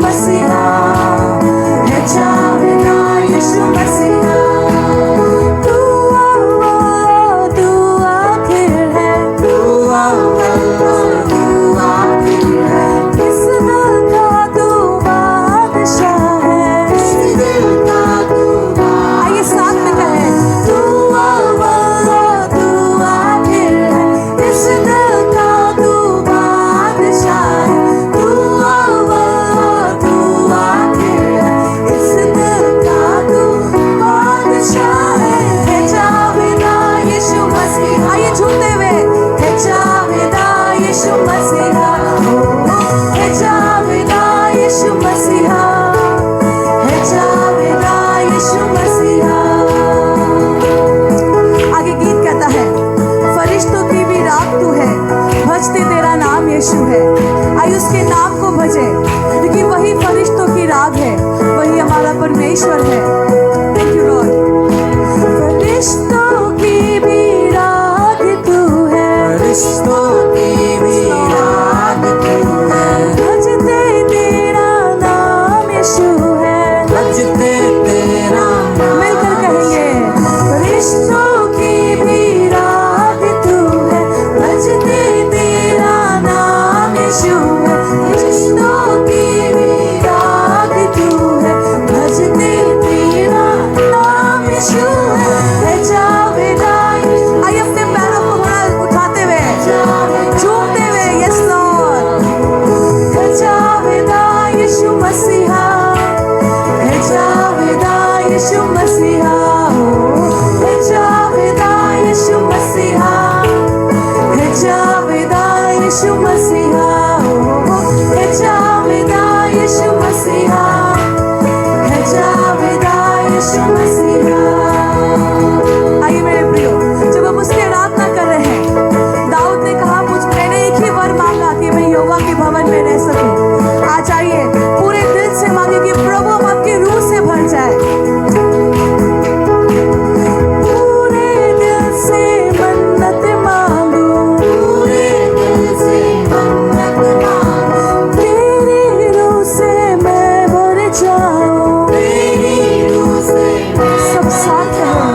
मसीहा है जावेदा यीशु मसीहा तू आखिर है तू आखिर है इस दिल का तू बादशाह है इस दिल का तू आइए साथ में कहें तू आखिर है इस दिल का तू बादशाह है तू आखिर है इस दिल का तू बादशाह है जावेदा यीशु मसीहा आइए झूमते हुए है जावेदा यीशु मसीहा है जावेदा यीशु मसीहा है जावेदा यीशु मसीहा आगे गीत कहता है फरिश्तों की भी राग तू है भजते तेरा नाम यीशु है आइए उसके नाम को भजे क्योंकि वही फरिश्तों की राग है वही हमारा परमेश्वर है थैंक यू लॉर्ड फरिश्तों की भी राग तू है फरिश्तों की भी राग तू है भजते तेरा नाम यीशु है भजते तेरा नाम मिलकर कहेंगे फरिश्तों की भी राग तू है भजते तेरा नाम यीशु है फरिश्तों की भी राग तू है भजते तेरा नाम यीशु है जावेदा आइए अपने पैरों को थोड़ा उठाते हुए झूमते हुए यस लॉर्ड है जावेदा यीशु मसीहा है जावेदा यीशु मसीहा है जावेदा यीशु मसीहा है जावेदा यीशु मसीहा है जावेदा यीशु मसीहा है जावेदा यीशु मसीहा आइए मेरे प्रियो जब हम उसकी आराधना कर रहे हैं दाऊद ने कहा मैंने एक ही वर मांगा कि मैं यहोवा के भवन में रह सकूं आज आइए पूरे दिल से मांगे कि प्रभु हम आपकी रूह से भर जाए पूरे दिल से मन्नत मांगू पूरे दिल से मन्नत मांगो तेरी रूह से मैं भर जाऊं तेरी रूह से सब साथ हैं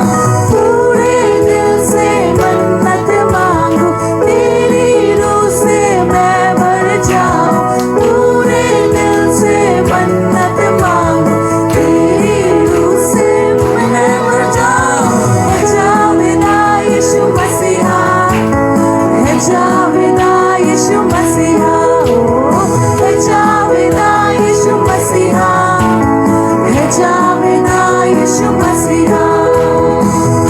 पूरे दिल से मन्नत मांगू तेरी रूह से मैं भर जाऊं पूरे दिल से मन्नत मांगू तेरी रूह से मैं भर जाऊं है जावेदा यीशु मसीहा है जावेदा यीशु मसीहा है जावेदा यीशु मसीहा है जावेदा यीशु मसीहा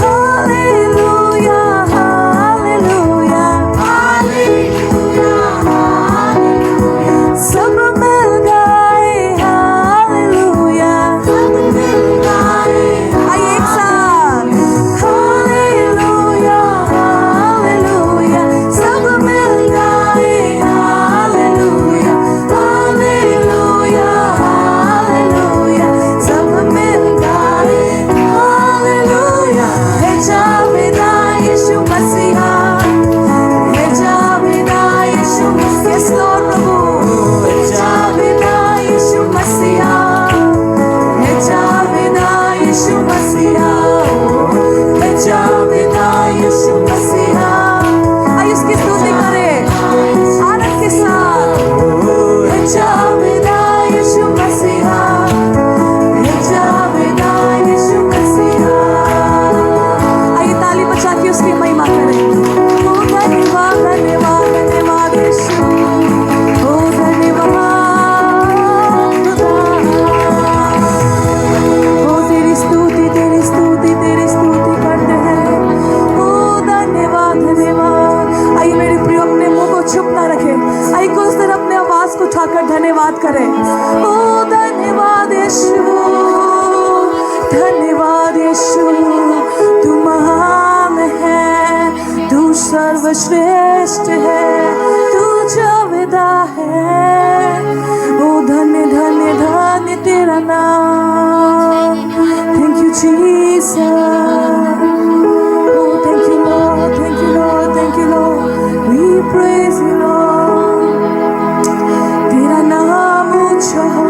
हालेलुया हालेलुया हालेलुया हालेलुया सब मिल गए हालेलुया सब मिल गए आइए एक साथ हालेलुया हालेलुया सब मिल गए हालेलुया हालेलुया हालेलुया सब मिल गए हालेलुया है जावेदा यीशु मसीहा है जावेदा यीशु मसीहा यस लॉर्ड प्रभु है जावेदा यीशु मसीहा है जावेदा यीशु मसीहा है जावेदा यीशु मसीहा आइए उसकी स्तुति करें आनंद के साथ है जावेदा यीशु मसीहा है जावेदा यीशु मसीहा आइए ताली बजा के उसकी महिमा करें ओ धन्यवाद धन्यवाद धन्यवाद यीशु ओ धन्यवाद खुदा ओ तेरी स्तुति करते हैं ओ धन्यवाद धन्यवाद आइए मेरे प्रियो अपने मुंह को चुप ना रखें आइए कुछ देर अपने आवाज को उठाकर धन्यवाद करें ओ धन्यवाद यीशु तू महान है तू सर्वश्रेष्ठ है तू जावेदा है ओ धन्य धन्य धन्य तेरा नाम thank you Jesus oh thank you Lord thank you Lord thank you Lord we praise you Lord तेरा नाम ऊंचा हो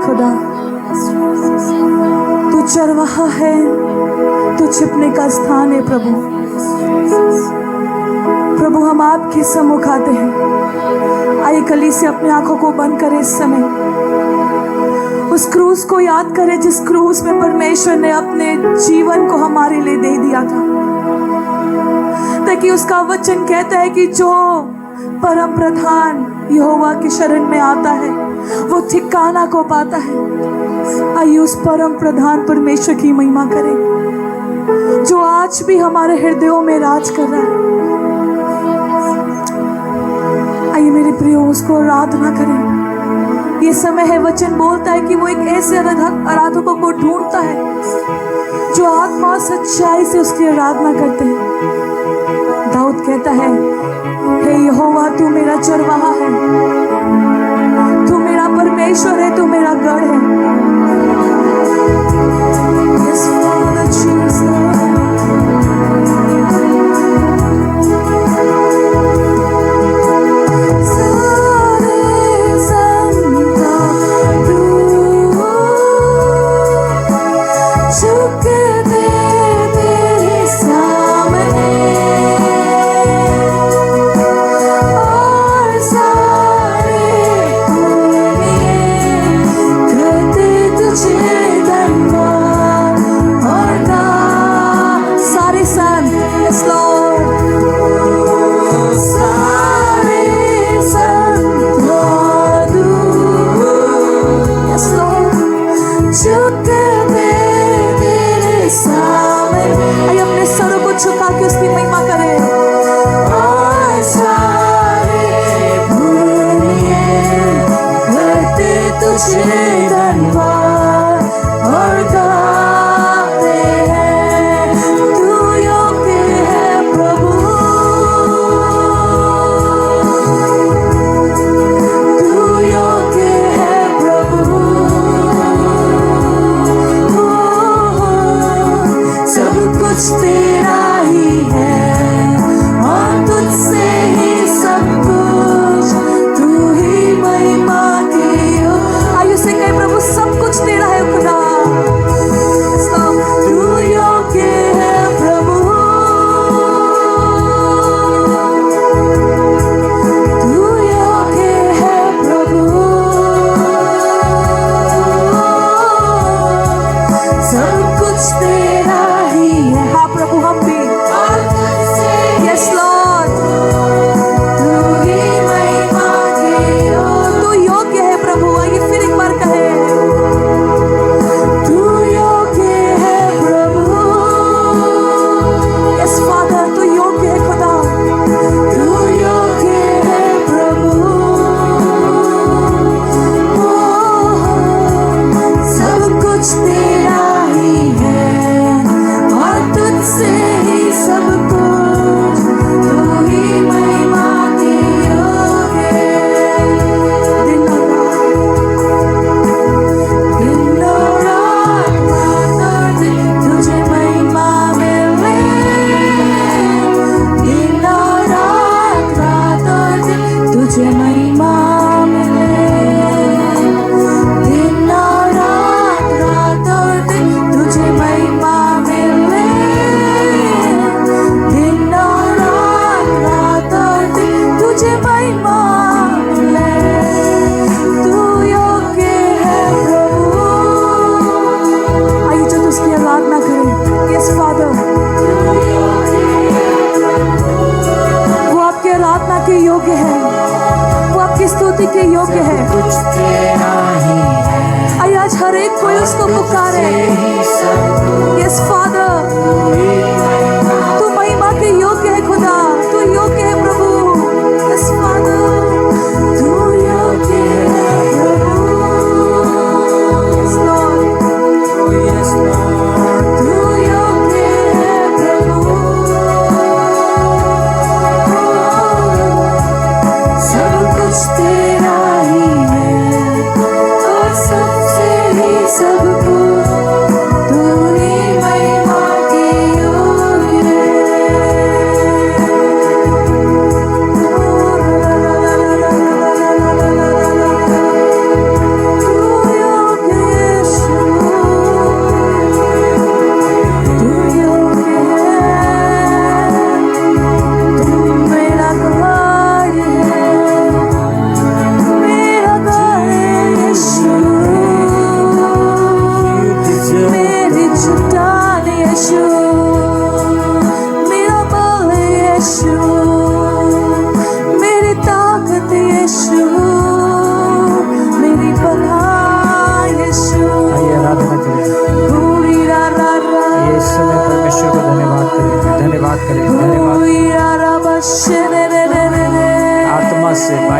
खुदा, तू चरवाहा है, तू छिपने का स्थान है प्रभु। प्रभु हम आपके सम्मुख आते हैं। आइए कलीसिया अपनी आंखों को बंद करे इस समय, उस क्रूस को याद करें जिस क्रूस में परमेश्वर ने अपने जीवन को हमारे लिए दे दिया था, ताकि उसका वचन कहता है कि जो परम प्रधान यहोवा की शरण में आता है वो ठिकाना को पाता है। आइए उस परम प्रधान परमेश्वर की महिमा करें जो आज भी हमारे हृदयों में राज कर रहा है। आइए मेरे प्रियो उसको आराधना करें। ये समय है, वचन बोलता है कि वो एक ऐसे आराधकों को ढूंढता है जो आत्मा सच्चाई से उसकी आराधना करते हैं। दाऊद कहता है, हे यहोवा तू मेरा चरवाहा है, तू मेरा परमेश्वर है, तू मेरा गढ़ है। Yes, Father Jesus.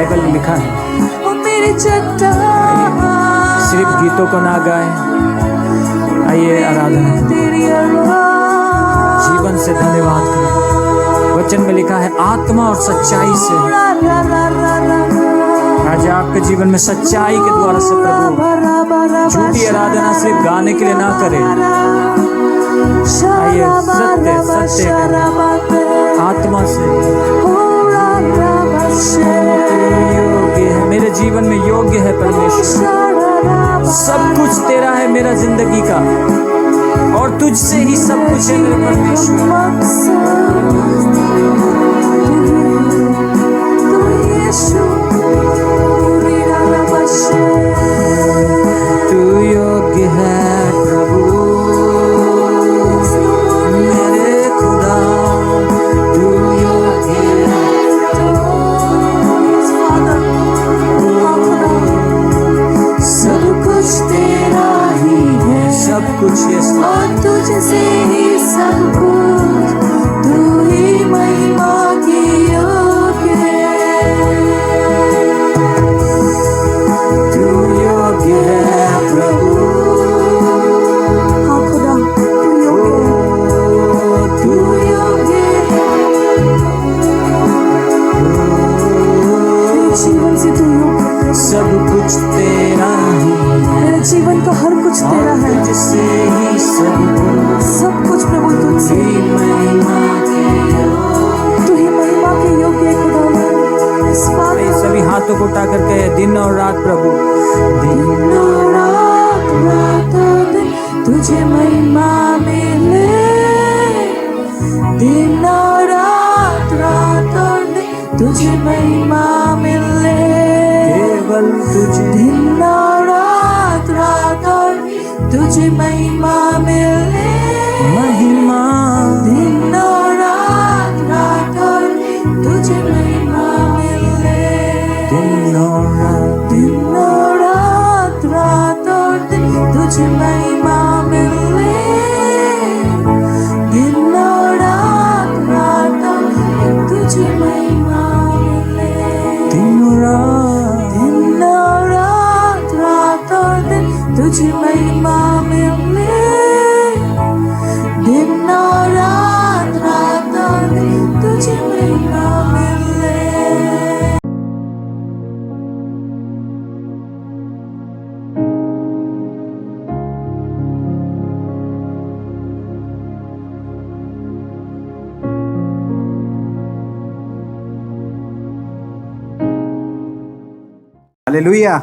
बाइबल में लिखा है। ओ मेरी चट्टान, सिर्फ गीतों को ना गाएं, आइए आराधना करें। तेरी आवाज़, जीवन से धन्यवाद करें। वचन में लिखा है आत्मा और सच्चाई से। रा रा रा रा रा आज आपके जीवन में सच्चाई के द्वारा से प्रभु झूठी आराधना सिर्फ गाने के लिए ना करें। आइए सत्य सत्य करें। आत्मा से योग्य है, मेरे जीवन में योग्य है परमेश्वर। सब कुछ तेरा है मेरा जिंदगी का, और तुझसे ही सब कुछ है मेरे परमेश्वर। तू योग्य है प्रभु मेरे खुदा, तू योग्य है। सब कुछ तेरा ही है, सब कुछ यीशु, और तुझसे ही सब कुछ, तू ही महिमा की योग्य है। तू योग्य है प्रभु। हाँ खुदा, तू योग्य है, तू योग्य है। मेरे जीवन से तू योग्य है। सब कुछ तेरा ही है, मेरे जीवन का हर कुछ तेरा है। तुझसे ही सब कुछ प्रभु तुझसे, महिमा तू ही महिमा के योग्य है खुदा। इस बात सभी हाथों को उठा करके दिन और रात प्रभु, दिन और रात, रात और दिन तुझे महिमा मिले। दिन और रात, रात और दिन तुझे महिमा मिले। केवल तुझे दिन और रात, रात और दिन तुझे महिमा मिले। महिमा, दिन और रात, रात और दिन तुझे महिमा मिले। दिन और रात, दिन और रात, रात और दिन तुझे महिमा मिले। दिन और रात, रात और दिन तुझे महिमा मिले। दिन और रात, दिन और रात, रात और दिन तुझे महिमा मिले। दिन और रात, रात और दिन तुझे महिमा मिले। हालेलुया।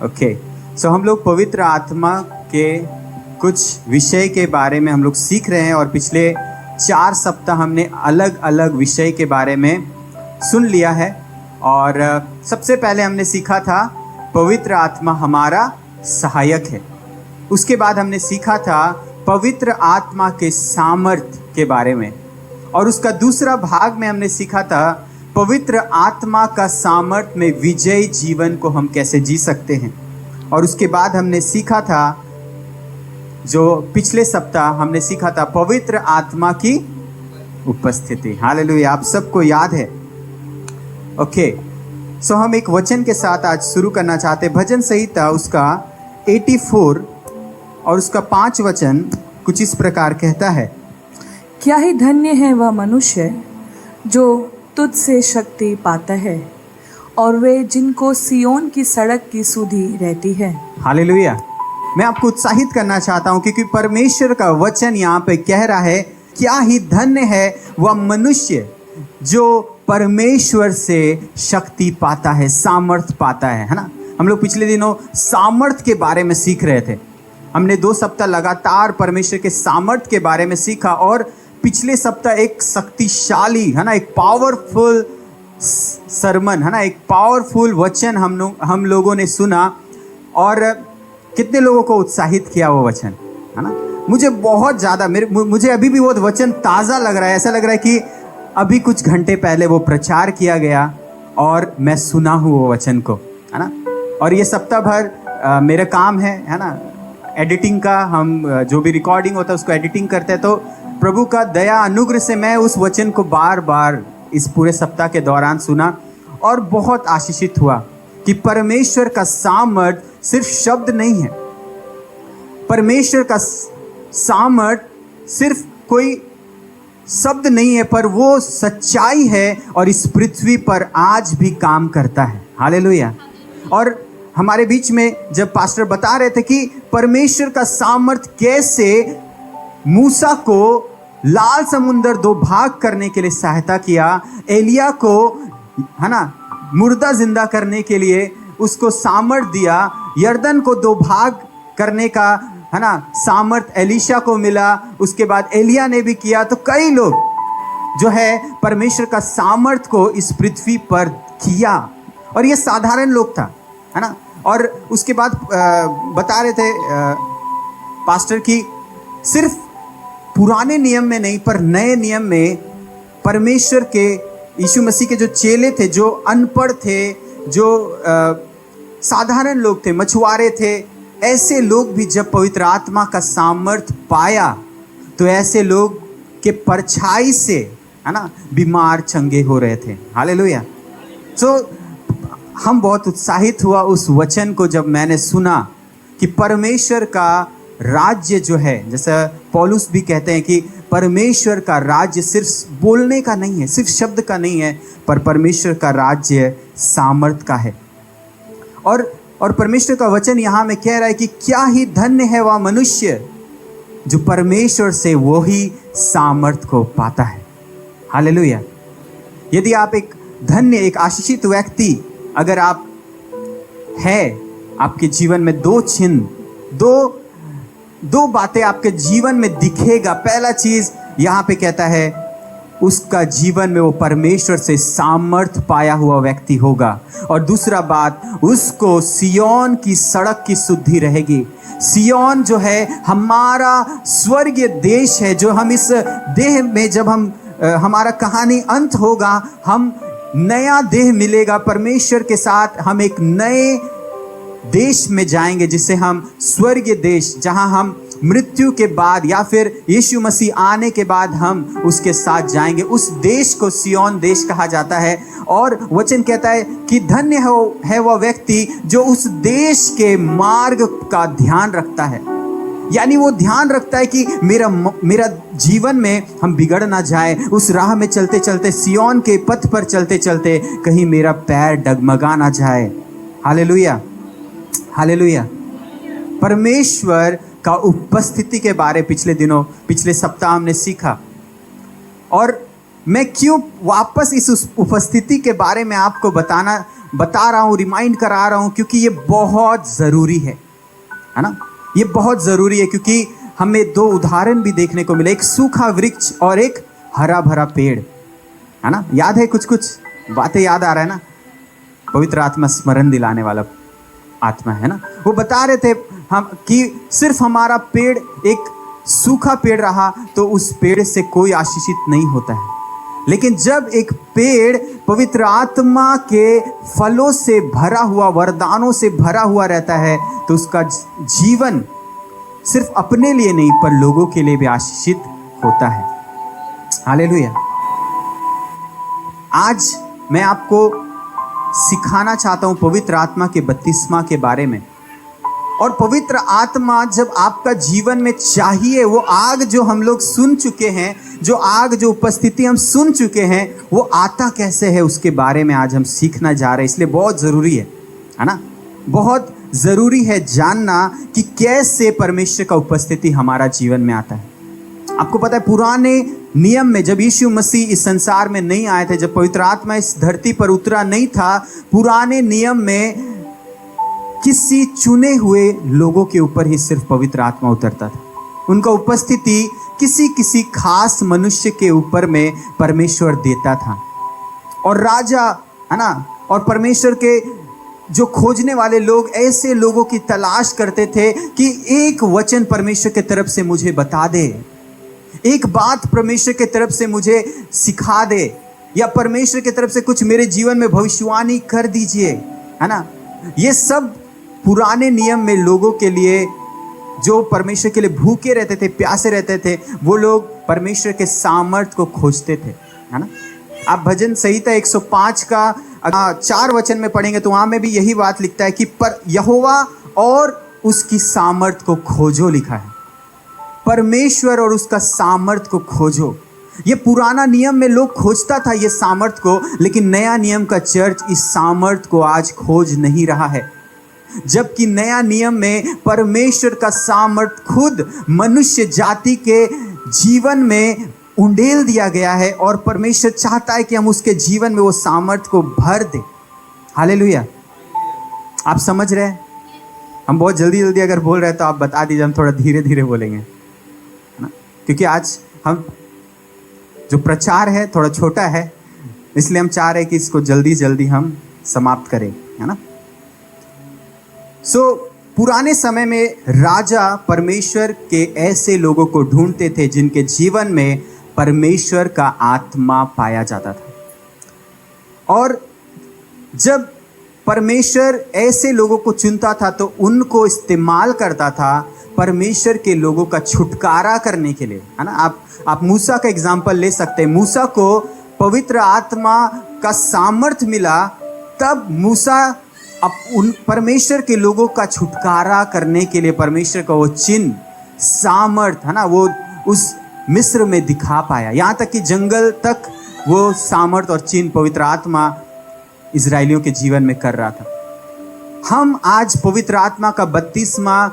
ओके, सो हम लोग पवित्र आत्मा के कुछ विषय के बारे में हम लोग सीख रहे हैं, और पिछले 4 सप्ताह हमने अलग अलग विषय के बारे में सुन लिया है। और सबसे पहले हमने सीखा था पवित्र आत्मा हमारा सहायक है। उसके बाद हमने सीखा था पवित्र आत्मा के सामर्थ्य के बारे में, और उसका दूसरा भाग में हमने सीखा था पवित्र आत्मा का सामर्थ्य में विजयी जीवन को हम कैसे जी सकते हैं। और उसके बाद हमने सीखा था, जो पिछले सप्ताह हमने सीखा था, पवित्र आत्मा की उपस्थिति। हालेलुया, आप सबको याद है। ओके, सो हम एक वचन के साथ आज शुरू करना चाहते हैं। भजन संहिता उसका 84 और उसका 5 वचन कुछ इस प्रकार कहता है। क्या ही धन्य है वह मनुष्य जो तुझसे शक्ति पाता है, और वे जिनको सियोन की सड़क की सुधि रहती है। हालेलुया, मैं आपको उत्साहित करना चाहता हूं, क्योंकि परमेश्वर का वचन यहाँ पे कह रहा है, क्या ही धन्य है वह मनुष्य जो परमेश्वर से शक्ति पाता है, सामर्थ्य पाता है ना। हम लोग पिछले दिनों सामर्थ्य के बारे में सीख रहे थे। हमने 2 सप्ताह लगातार परमेश्वर के सामर्थ्य के बारे में सीखा, और पिछले सप्ताह एक शक्तिशाली है ना, एक पावरफुल सरमन है ना, एक पावरफुल वचन हम लोगों ने सुना। और कितने लोगों को उत्साहित किया वो वचन, है ना। मुझे बहुत ज़्यादा मुझे अभी भी वो वचन ताज़ा लग रहा है। ऐसा लग रहा है कि अभी कुछ घंटे पहले वो प्रचार किया गया और मैं सुना हूँ वो वचन को, है ना। और ये सप्ताह भर मेरा काम है ना, एडिटिंग का। हम जो भी रिकॉर्डिंग होता है उसको एडिटिंग करते हैं। तो प्रभु का दया अनुग्रह से मैं उस वचन को बार बार इस पूरे सप्ताह के दौरान सुना, और बहुत आशीषित हुआ कि परमेश्वर का सामर्थ सिर्फ शब्द नहीं है। परमेश्वर का सामर्थ सिर्फ कोई शब्द नहीं है, पर वो सच्चाई है और इस पृथ्वी पर आज भी काम करता है। हालेलुया। और हमारे बीच में जब पास्टर बता रहे थे कि परमेश्वर का सामर्थ कैसे मूसा को लाल समुंदर 2 भाग करने के लिए सहायता किया, एलिया को है ना मुर्दा जिंदा करने के लिए उसको सामर्थ दिया, यरदन को 2 भाग करने का है ना सामर्थ एलीशा को मिला, उसके बाद एलिया ने भी किया। तो कई लोग जो है परमेश्वर का सामर्थ को इस पृथ्वी पर किया, और ये साधारण लोग था, है ना। और उसके बाद बता रहे थे पास्टर की सिर्फ पुराने नियम में नहीं पर नए नियम में परमेश्वर के यीशु मसीह के जो चेले थे, जो अनपढ़ थे, जो साधारण लोग थे, मछुआरे थे, ऐसे लोग भी जब पवित्र आत्मा का सामर्थ पाया तो ऐसे लोग के परछाई से है ना बीमार चंगे हो रहे थे। हालेलुया। तो हम बहुत उत्साहित हुआ उस वचन को जब मैंने सुना कि परमेश्वर का राज्य जो है, जैसा पौलुस भी कहते हैं कि परमेश्वर का राज्य सिर्फ बोलने का नहीं है, सिर्फ शब्द का नहीं है, पर परमेश्वर का राज्य सामर्थ का है। और परमेश्वर का वचन यहाँ में कह रहा है कि क्या ही धन्य है वह मनुष्य जो परमेश्वर से वो ही सामर्थ को पाता है। हालेलुया। यदि आप एक धन्य, एक आशीषित व्यक्ति अगर आप है, आपके जीवन में 2 चिन्ह, दो बातें आपके जीवन में दिखेगा। पहला चीज यहाँ पे कहता है उसका जीवन में वो परमेश्वर से सामर्थ पाया हुआ व्यक्ति होगा, और दूसरा बात उसको सियोन की सड़क की शुद्धि रहेगी। सियोन जो है हमारा स्वर्गीय देश है, जो हम इस देह में जब हम हमारा कहानी अंत होगा, हम नया देह मिलेगा परमेश्वर के साथ, हम एक नए देश में जाएंगे जिसे हम स्वर्गीय देश, जहां हम मृत्यु के बाद या फिर यीशु मसीह आने के बाद हम उसके साथ जाएंगे। उस देश को सियोन देश कहा जाता है। और वचन कहता है कि धन्य है वह व्यक्ति जो उस देश के मार्ग का ध्यान रखता है। यानी वो ध्यान रखता है कि मेरा जीवन में हम बिगड़ ना जाए, उस राह में चलते चलते, सियोन के पथ पर चलते चलते कहीं मेरा पैर डगमगा ना जाए। Hallelujah, hallelujah. परमेश्वर का उपस्थिति के बारे पिछले सप्ताह हमने सीखा, और मैं क्यों वापस इस उपस्थिति के बारे में आपको बता रहा हूँ, रिमाइंड करा रहा हूँ, क्योंकि ये बहुत ज़रूरी है ना। ये बहुत ज़रूरी है क्योंकि हमें 2 उदाहरण भी देखने को मिले, एक सूखा वृक्ष और एक हरा भरा पेड़, है ना। याद है, कुछ बातें याद आ रहा है ना। पवित्र आत्मा स्मरण दिलाने वाला आत्मा है ना। वो बता रहे थे हम कि सिर्फ हमारा पेड़ एक सूखा पेड़ रहा तो उस पेड़ से कोई आशीषित नहीं होता है, लेकिन जब एक पेड़ पवित्र आत्मा के फलों से भरा हुआ, वरदानों से भरा हुआ रहता है, तो उसका जीवन सिर्फ अपने लिए नहीं पर लोगों के लिए भी आशीषित होता है। हालेलुया। आज मैं आपको सिखाना चाहता हूं पवित्र आत्मा के बपतिस्मा के बारे में। और पवित्र आत्मा जब आपका जीवन में चाहिए, वो आग जो हम लोग सुन चुके हैं, जो आग, जो उपस्थिति हम सुन चुके हैं, वो आता कैसे है उसके बारे में आज हम सीखना जा रहे हैं। इसलिए बहुत ज़रूरी है ना, बहुत ज़रूरी है जानना कि कैसे परमेश्वर का उपस्थिति हमारा जीवन में आता है। आपको पता है पुराने नियम में जब यीशु मसीह इस संसार में नहीं आए थे, जब पवित्र आत्मा इस धरती पर उतरा नहीं था, पुराने नियम में किसी चुने हुए लोगों के ऊपर ही सिर्फ पवित्र आत्मा उतरता था। उनका उपस्थिति किसी खास मनुष्य के ऊपर में परमेश्वर देता था। और राजा, है ना, और परमेश्वर के जो खोजने वाले लोग ऐसे लोगों की तलाश करते थे कि एक वचन परमेश्वर की तरफ से मुझे बता दे, एक बात परमेश्वर की तरफ से मुझे सिखा दे, या परमेश्वर की तरफ से कुछ मेरे जीवन में भविष्यवाणी कर दीजिए, है ना। ये सब पुराने नियम में लोगों के लिए, जो परमेश्वर के लिए भूखे रहते थे, प्यासे रहते थे, वो लोग परमेश्वर के सामर्थ को खोजते थे, है ना। आप भजन संहिता 105 का 4 वचन में पढ़ेंगे तो वहां में भी यही बात लिखता है कि पर यहोवा और उसकी सामर्थ को खोजो लिखा है। परमेश्वर और उसका सामर्थ को खोजो। ये पुराना नियम में लोग खोजता था ये सामर्थ को, लेकिन नया नियम का चर्च इस सामर्थ को आज खोज नहीं रहा है। जबकि नया नियम में परमेश्वर का सामर्थ खुद मनुष्य जाति के जीवन में उंडेल दिया गया है और परमेश्वर चाहता है कि हम उसके जीवन में वो सामर्थ को भर दें। हालेलुया। आप समझ रहे हैं? हम बहुत जल्दी जल्दी अगर बोल रहे हैं तो आप बता दीजिए, हम थोड़ा धीरे धीरे बोलेंगे, है ना? क्योंकि आज हम जो प्रचार है थोड़ा छोटा है, इसलिए हम चाह रहे हैं कि इसको जल्दी जल्दी हम समाप्त करें, है ना? पुराने समय में राजा परमेश्वर के ऐसे लोगों को ढूंढते थे जिनके जीवन में परमेश्वर का आत्मा पाया जाता था। और जब परमेश्वर ऐसे लोगों को चुनता था तो उनको इस्तेमाल करता था परमेश्वर के लोगों का छुटकारा करने के लिए, है ना? आप मूसा का एग्जाम्पल ले सकते हैं। मूसा को पवित्र आत्मा का सामर्थ मिला, तब मूसा उन परमेश्वर के लोगों का छुटकारा करने के लिए परमेश्वर का वो चिन्ह सामर्थ, है ना, वो उस मिस्र में दिखा पाया। यहाँ तक कि जंगल तक वो सामर्थ और चिन्ह पवित्र आत्मा इजरायलियों के जीवन में कर रहा था। हम आज पवित्र आत्मा का बपतिस्मा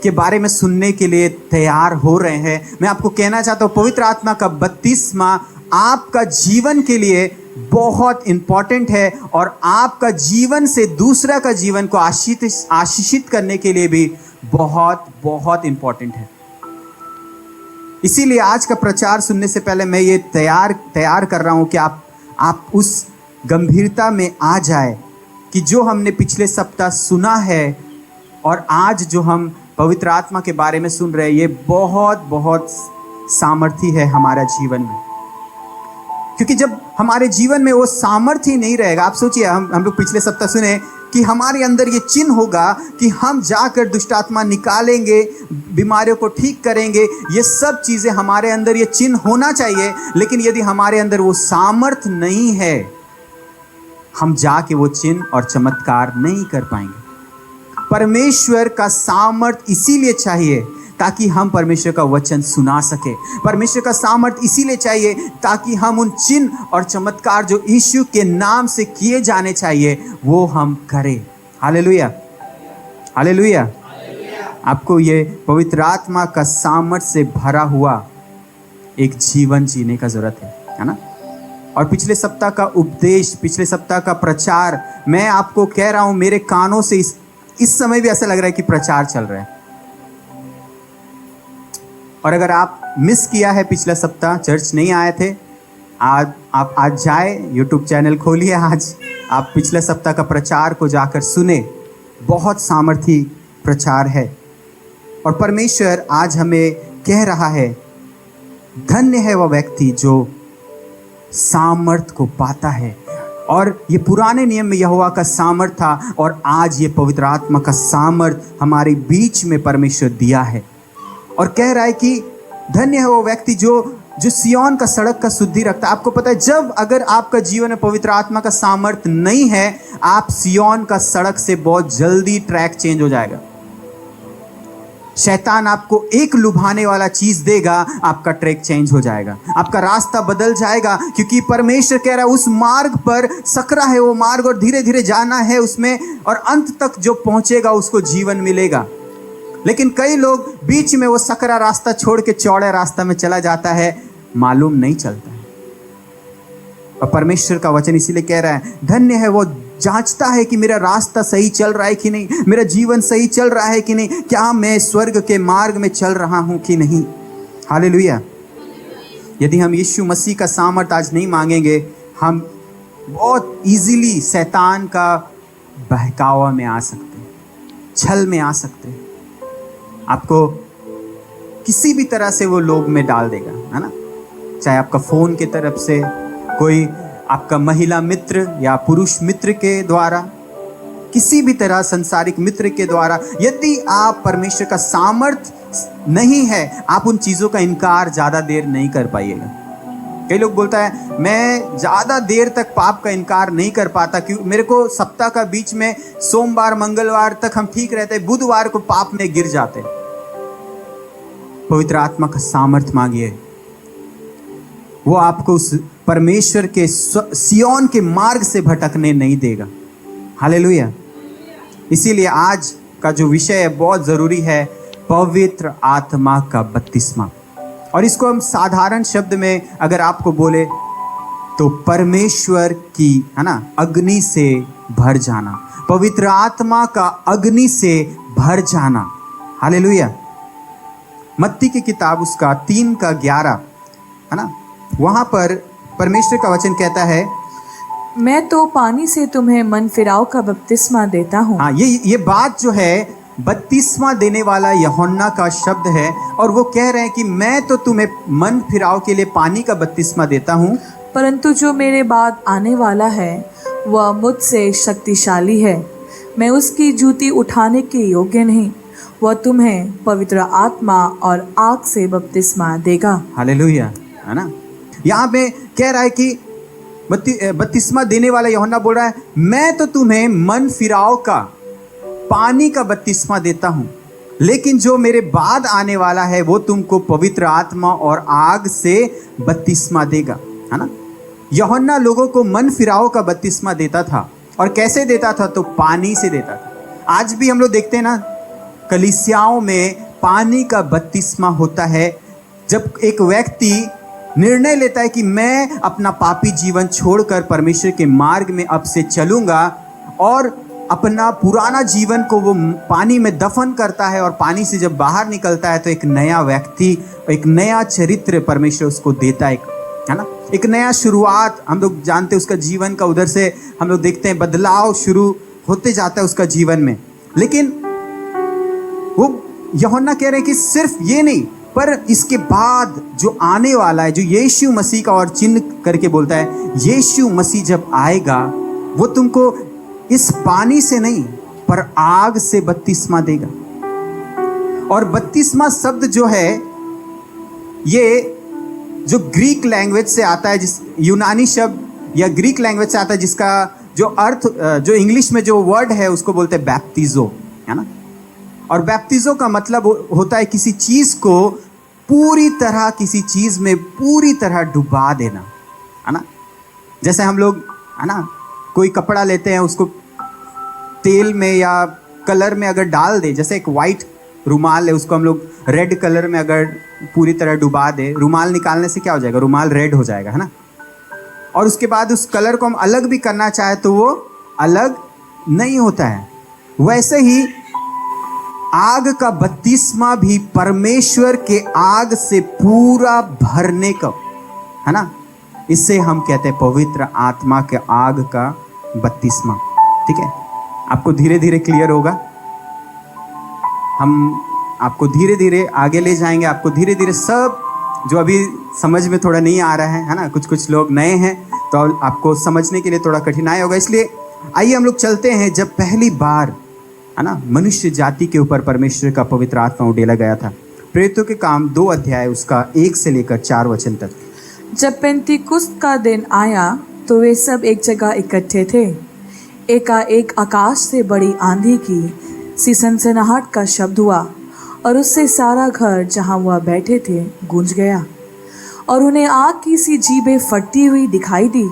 के बारे में सुनने के लिए तैयार हो रहे हैं। मैं आपको कहना चाहता हूँ, पवित्र आत्मा का बपतिस्मा आपका जीवन के लिए बहुत इंपॉर्टेंट है और आपका जीवन से दूसरा का जीवन को आशीषित करने के लिए भी बहुत बहुत इंपॉर्टेंट है। इसीलिए आज का प्रचार सुनने से पहले मैं ये तैयार कर रहा हूँ कि आप उस गंभीरता में आ जाए कि जो हमने पिछले सप्ताह सुना है और आज जो हम पवित्र आत्मा के बारे में सुन रहे हैं, ये बहुत बहुत सामर्थी है हमारा जीवन में। क्योंकि जब हमारे जीवन में वो सामर्थ्य ही नहीं रहेगा, आप सोचिए, हम लोग पिछले सप्ताह सुने कि हमारे अंदर ये चिन्ह होगा कि हम जाकर दुष्ट आत्मा निकालेंगे, बीमारियों को ठीक करेंगे, ये सब चीज़ें हमारे अंदर ये चिन्ह होना चाहिए। लेकिन यदि हमारे अंदर वो सामर्थ्य नहीं है, हम जाके वो चिन्ह और चमत्कार नहीं कर पाएंगे। परमेश्वर का सामर्थ्य इसीलिए चाहिए ताकि हम परमेश्वर का वचन सुना सके। परमेश्वर का सामर्थ्य इसीलिए चाहिए ताकि हम उन चिन्ह और चमत्कार जो यीशु के नाम से किए जाने चाहिए वो हम करें। Hallelujah, hallelujah. आपको ये पवित्र आत्मा का सामर्थ्य से भरा हुआ एक जीवन जीने का जरूरत है ना? और पिछले सप्ताह का उपदेश, पिछले सप्ताह का प्रचार, मैं आपको कह रहा हूँ, मेरे कानों से इस समय भी ऐसा लग रहा है कि प्रचार चल रहा है। और अगर आप मिस किया है पिछला सप्ताह, चर्च नहीं आए थे, आप आज जाए, यूट्यूब चैनल खोलिए, आज आप पिछले सप्ताह का प्रचार को जाकर सुने। बहुत सामर्थी प्रचार है। और परमेश्वर आज हमें कह रहा है, धन्य है वह व्यक्ति जो सामर्थ को पाता है। और ये पुराने नियम में यहोवा का सामर्थ था और आज ये पवित्र आत्मा का सामर्थ हमारे बीच में परमेश्वर दिया है। और कह रहा है कि धन्य है वो व्यक्ति जो सियोन का सड़क का शुद्धि रखता है। आपको पता है, जब अगर आपका जीवन में पवित्र आत्मा का सामर्थ नहीं है, आप सियोन का सड़क से बहुत जल्दी ट्रैक चेंज हो जाएगा। शैतान आपको एक लुभाने वाला चीज देगा, आपका ट्रैक चेंज हो जाएगा, आपका रास्ता बदल जाएगा। क्योंकि परमेश्वर कह रहा है उस मार्ग पर सकरा है वो मार्ग और धीरे धीरे जाना है उसमें, और अंत तक जो पहुंचेगा उसको जीवन मिलेगा। लेकिन कई लोग बीच में वो सकरा रास्ता छोड़ के चौड़े रास्ता में चला जाता है, मालूम नहीं चलता है। और परमेश्वर का वचन इसीलिए कह रहा है, धन्य है वो जांचता है कि मेरा रास्ता सही चल रहा है कि नहीं, मेरा जीवन सही चल रहा है कि नहीं, क्या मैं स्वर्ग के मार्ग में चल रहा हूं कि नहीं। हालेलुया। यदि हम यीशु मसीह का सामर्थ आज नहीं मांगेंगे, हम बहुत इजीली शैतान का बहकावा में आ सकते हैं, छल में आ सकते हैं। आपको किसी भी तरह से वो लोभ में डाल देगा, है ना? चाहे आपका फ़ोन की तरफ से, कोई आपका महिला मित्र या पुरुष मित्र के द्वारा, किसी भी तरह संसारिक मित्र के द्वारा। यदि आप परमेश्वर का सामर्थ नहीं है, आप उन चीज़ों का इनकार ज़्यादा देर नहीं कर पाइएगा। कई लोग बोलता है मैं ज़्यादा देर तक पाप का इनकार नहीं कर पाता, क्योंकि मेरे को सप्ताह का बीच में सोमवार मंगलवार तक हम ठीक रहते हैं, बुधवार को पाप में गिर जाते हैं। पवित्र आत्मा का सामर्थ्य मांगिए, वो आपको उस परमेश्वर के सियोन के मार्ग से भटकने नहीं देगा। हालेलुया। इसीलिए आज का जो विषय है बहुत ज़रूरी है, पवित्र आत्मा का बपतिस्मा। और इसको हम साधारण शब्द में अगर आपको बोले तो परमेश्वर की, है ना, अग्नि से भर जाना, पवित्र आत्मा का अग्नि से भर जाना। हालेलुया। मत्ती की किताब उसका 3:11, है ना, वहाँ पर परमेश्वर का वचन कहता है, मैं तो पानी से तुम्हें मन फिराव का बपतिस्मा देता हूँ। हाँ, ये बात जो है बपतिस्मा देने वाला यूहन्ना का शब्द है, और वो कह रहे हैं कि मैं तो तुम्हें मन फिराव के लिए पानी का बपतिस्मा देता हूँ, परंतु जो मेरे बाद आने वाला है वह मुझसे शक्तिशाली है, मैं उसकी जूती उठाने के योग्य नहीं, वह तुम्हें पवित्र आत्मा और आग से बपतिस्मा देगा। हालेलुया, है ना। यहाँ पे कह रहा है कि बपतिस्मा देने वाला यूहन्ना बोल रहा है, मैं तो तुम्हें मन फिराव का पानी का बपतिस्मा देता हूँ, लेकिन जो मेरे बाद आने वाला है वो तुमको पवित्र आत्मा और आग से बपतिस्मा देगा, है ना। यूहन्ना लोगों को मन फिराव का बपतिस्मा देता था, और कैसे देता था? तो पानी से देता था। आज भी हम लोग देखते हैं ना, कलीसियाओं में पानी का बपतिस्मा होता है, जब एक व्यक्ति निर्णय लेता है कि मैं अपना पापी जीवन छोड़कर परमेश्वर के मार्ग में अब से चलूँगा, और अपना पुराना जीवन को वो पानी में दफन करता है, और पानी से जब बाहर निकलता है तो एक नया व्यक्ति, एक नया चरित्र परमेश्वर उसको देता है ना, एक नया शुरुआत। हम लोग जानते हैं उसका जीवन का, उधर से हम लोग देखते हैं बदलाव शुरू होते जाता है उसका जीवन में। लेकिन वो यूहन्ना कह रहे हैं कि सिर्फ ये नहीं, पर इसके बाद जो आने वाला है, जो यीशु मसीह का, और चिन्ह करके बोलता है, यीशु मसीह जब आएगा वो तुमको इस पानी से नहीं पर आग से बपतिस्मा देगा। और बपतिस्मा शब्द जो है, ये जो ग्रीक लैंग्वेज से आता है, जिस यूनानी शब्द या ग्रीक लैंग्वेज से आता है, जिसका जो अर्थ, जो इंग्लिश में जो वर्ड है उसको बोलते हैं बैप्टिजो, है ना। और बैप्टिजो का मतलब होता है किसी चीज़ को पूरी तरह, किसी चीज़ में पूरी तरह डुबा देना, है ना। जैसे हम लोग, है ना, कोई कपड़ा लेते हैं, उसको तेल में या कलर में अगर डाल दे, जैसे एक वाइट रुमाल है, उसको हम लोग रेड कलर में अगर पूरी तरह डुबा दे, रुमाल निकालने से क्या हो जाएगा? रुमाल रेड हो जाएगा, है ना। और उसके बाद उस कलर को हम अलग भी करना चाहे तो वो अलग नहीं होता है। वैसे ही आग का बपतिस्मा भी परमेश्वर के आग से पूरा भरने का, है ना, इससे हम कहते हैं पवित्र आत्मा के आग का बपतिस्मा। ठीक है, आपको धीरे धीरे क्लियर होगा, हम आपको धीरे धीरे आगे ले जाएंगे, आपको धीरे धीरे सब जो अभी समझ में थोड़ा नहीं आ रहा है ना, कुछ लोग नए हैं तो आपको समझने के लिए थोड़ा कठिनाई होगा। इसलिए आइए हम लोग चलते हैं, जब पहली बार, है ना, मनुष्य जाति के ऊपर परमेश्वर का पवित्र आत्मा उड़ेला गया था। प्रेरितों के काम 2 अध्याय उसका 1 से लेकर 4 वचन तक। जब पेंतीकुस्त का दिन आया तो वे सब एक जगह इकट्ठे थे। एकाएक आकाश से बड़ी आंधी की सी सनसनाहट का शब्द हुआ, और उससे सारा घर जहाँ वह बैठे थे गूंज गया, और उन्हें आग की सी जीभें फटती हुई दिखाई दी,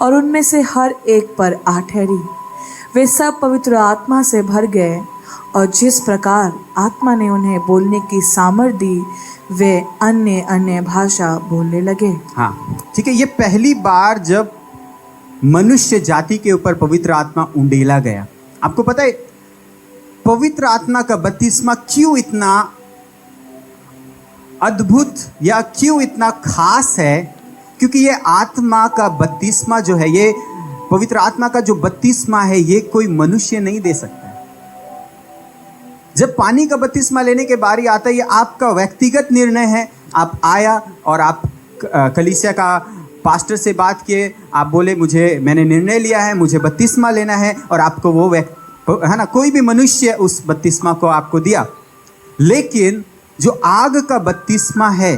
और उनमें से हर एक पर आ ठहरी। वे सब पवित्र आत्मा से भर गए, और जिस प्रकार आत्मा ने उन्हें बोलने की सामर्थ्य दी, वे अन्य अन्य भाषा बोलने लगे। हाँ, ठीक है, ये पहली बार जब मनुष्य जाति के ऊपर पवित्र आत्मा उंडेला गया। आपको पता है पवित्र आत्मा का बपतिस्मा क्यों इतना अद्भुत या क्यों इतना खास है? क्योंकि ये आत्मा का बपतिस्मा जो है, ये पवित्र आत्मा का जो बपतिस्मा है, ये कोई मनुष्य नहीं दे सकता। जब पानी का बपतिस्मा लेने के बारी आता है, ये आपका व्यक्तिगत निर्णय है। आप आया और आप कलीसिया का पास्टर से बात किए, आप बोले मैंने निर्णय लिया है, मुझे बपतिस्मा लेना है, और आपको वो है ना, कोई भी मनुष्य उस बपतिस्मा को आपको दिया। लेकिन जो आग का बपतिस्मा है,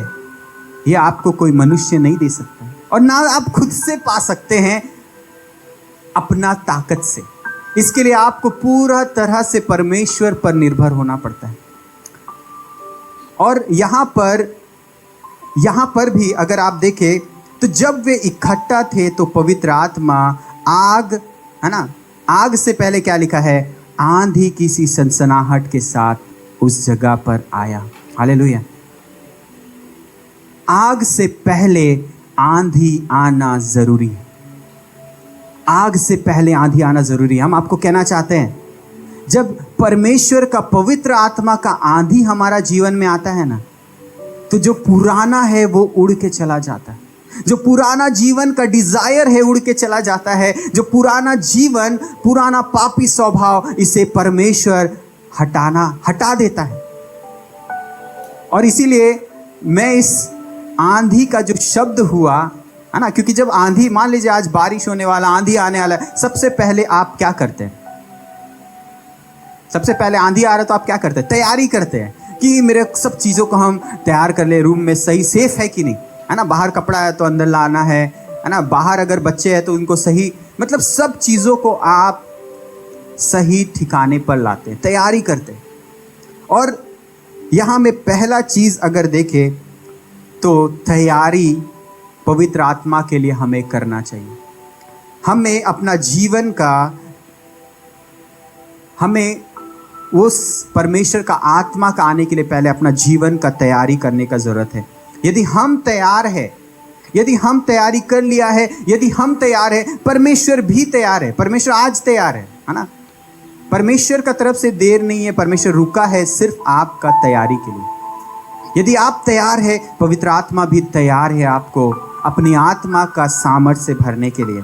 ये आपको कोई मनुष्य नहीं दे सकता। और ना आप खुद से पा सकते हैं अपना ताकत से। इसके लिए आपको पूरा तरह से परमेश्वर पर निर्भर होना पड़ता है। और यहाँ पर भी अगर आप देखें तो जब वे इकट्ठा थे तो पवित्र आत्मा आग, है ना, आग से पहले क्या लिखा है, आंधी की सी सनसनाहट के साथ उस जगह पर आया। हालेलुया। आग से पहले आंधी आना जरूरी है। आग से पहले आंधी आना जरूरी है। हम आपको कहना चाहते हैं, जब परमेश्वर का पवित्र आत्मा का आंधी हमारा जीवन में आता है ना, तो जो पुराना है वो उड़ के चला जाता है। जो पुराना जीवन का डिजायर है उड़ के चला जाता है। जो पुराना जीवन, पुराना पापी स्वभाव, इसे परमेश्वर हटा देता है। और इसीलिए मैं इस आंधी का जो शब्द हुआ है ना, क्योंकि जब आंधी, मान लीजिए आज बारिश होने वाला, आंधी आने वाला है, सबसे पहले आप क्या करते हैं? सबसे पहले आंधी आ रहा है तो आप क्या करते हैं? तैयारी करते हैं कि मेरे सब चीज़ों को हम तैयार कर ले, रूम में सही सेफ है कि नहीं, है ना, बाहर कपड़ा है तो अंदर लाना है ना, बाहर अगर बच्चे हैं तो उनको सही, मतलब सब चीज़ों को आप सही ठिकाने पर लाते हैं, तैयारी करते हैं। और यहाँ में पहला चीज़ अगर देखें तो तैयारी पवित्र आत्मा के लिए हमें करना चाहिए। हमें अपना जीवन का, हमें उस परमेश्वर का आत्मा का आने के लिए पहले अपना जीवन का तैयारी करने का ज़रूरत है। यदि हम तैयार है, यदि हम तैयारी कर लिया है, यदि हम तैयार है, परमेश्वर भी तैयार है। परमेश्वर आज तैयार है ना। परमेश्वर का तरफ से देर नहीं है, परमेश्वर रुका है सिर्फ आपका तैयारी के लिए। यदि आप तैयार है, पवित्र आत्मा भी तैयार है आपको अपनी आत्मा का सामर्थ्य से भरने के लिए।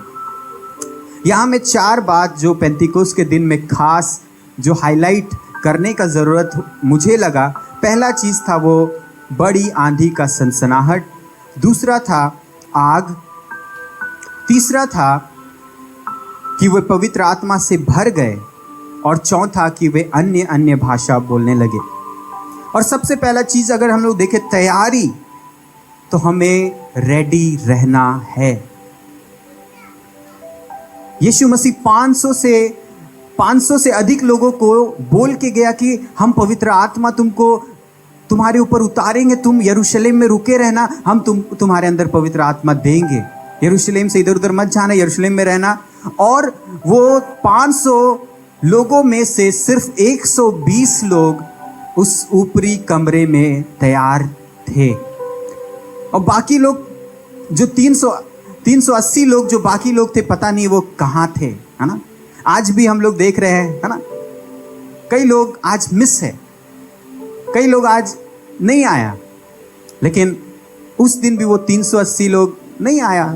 यहाँ में 4 बात जो पेंतिकोस्त के दिन में खास जो हाईलाइट करने का ज़रूरत मुझे लगा, पहला चीज़ था वो बड़ी आंधी का सनसनाहट, दूसरा था आग, तीसरा था कि वे पवित्र आत्मा से भर गए, और चौथा कि वे अन्य भाषा बोलने लगे। और सबसे पहला चीज़ अगर हम लोग देखें तैयारी, तो हमें रेडी रहना है। यीशु मसीह 500 से अधिक लोगों को बोल के गया कि हम पवित्र आत्मा तुम्हारे ऊपर उतारेंगे, तुम यरूशलेम में रुके रहना, हम तुम्हारे अंदर पवित्र आत्मा देंगे, यरूशलेम से इधर उधर मत जाना, यरूशलेम में रहना। और वो 500 लोगों में से सिर्फ 120 लोग उस ऊपरी कमरे में तैयार थे, और बाकी लोग जो 380 लोग जो बाकी लोग थे, पता नहीं वो कहाँ थे, है ना। आज भी हम लोग देख रहे हैं, है ना, कई लोग आज मिस है, कई लोग आज नहीं आया। लेकिन उस दिन भी वो 380 लोग नहीं आया।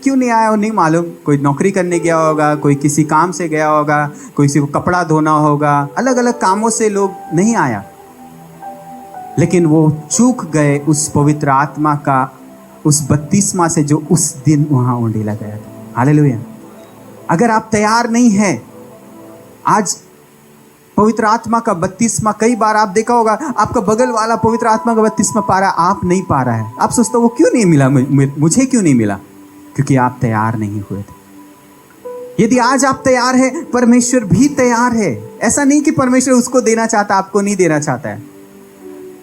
क्यों नहीं आया वो नहीं मालूम। कोई नौकरी करने गया होगा, कोई किसी काम से गया होगा, कोई किसी को कपड़ा धोना होगा, अलग अलग कामों से लोग नहीं आया। लेकिन वो चूक गए उस पवित्र आत्मा का उस बपतिस्मा से जो उस दिन वहाँ उंडेला गया था। हालेलुया। अगर आप तैयार नहीं हैं, आज पवित्र आत्मा का बपतिस्मा, कई बार आप देखा होगा आपका बगल वाला पवित्र आत्मा का बपतिस्मा पा रहा है, आप नहीं पा रहा है। आप सोचते हो वो क्यों नहीं मिला, मुझे क्यों नहीं मिला? क्योंकि आप तैयार नहीं हुए थे। यदि आज आप तैयार हैं, परमेश्वर भी तैयार है। ऐसा नहीं कि परमेश्वर उसको देना चाहता, आपको नहीं देना चाहता है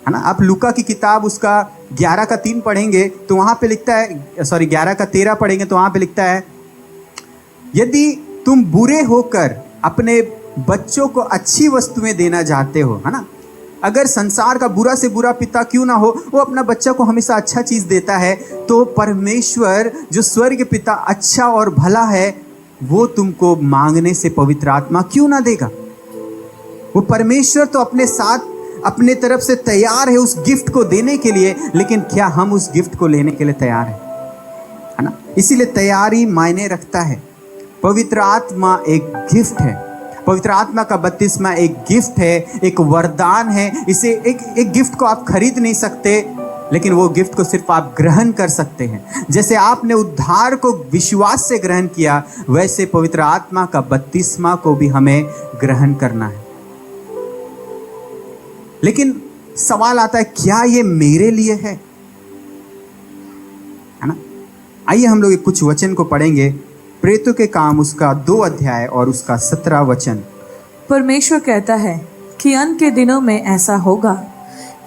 ना। आप लूका की किताब उसका 11:3 पढ़ेंगे तो वहाँ पे लिखता है, 11:13 पढ़ेंगे तो वहाँ पे लिखता है, यदि तुम बुरे होकर अपने बच्चों को अच्छी वस्तुएं देना चाहते हो, है ना। अगर संसार का बुरा से बुरा पिता क्यों ना हो, वो अपना बच्चा को हमेशा अच्छा चीज़ देता है, तो परमेश्वर जो स्वर्ग पिता अच्छा और भला है, वो तुमको मांगने से पवित्र आत्मा क्यों ना देगा। वो परमेश्वर तो अपने साथ अपने तरफ से तैयार है उस गिफ्ट को देने के लिए, लेकिन क्या हम उस गिफ्ट को लेने के लिए तैयार है ना। इसीलिए तैयारी मायने रखता है। पवित्र आत्मा एक गिफ्ट है, पवित्र आत्मा का बपतिस्मा एक गिफ्ट है, एक वरदान है। इसे एक गिफ्ट को आप खरीद नहीं सकते, लेकिन वो गिफ्ट को सिर्फ आप ग्रहण कर सकते हैं। जैसे आपने उद्धार को विश्वास से ग्रहण किया, वैसे पवित्र आत्मा का बपतिस्मा को भी हमें ग्रहण करना है। लेकिन सवाल आता है, क्या ये मेरे लिए है ना? आइए हम लोग कुछ वचन को पढ़ेंगे। प्रेरितों के काम उसका 2 अध्याय और उसका 17 वचन। परमेश्वर कहता है कि अंत के दिनों में ऐसा होगा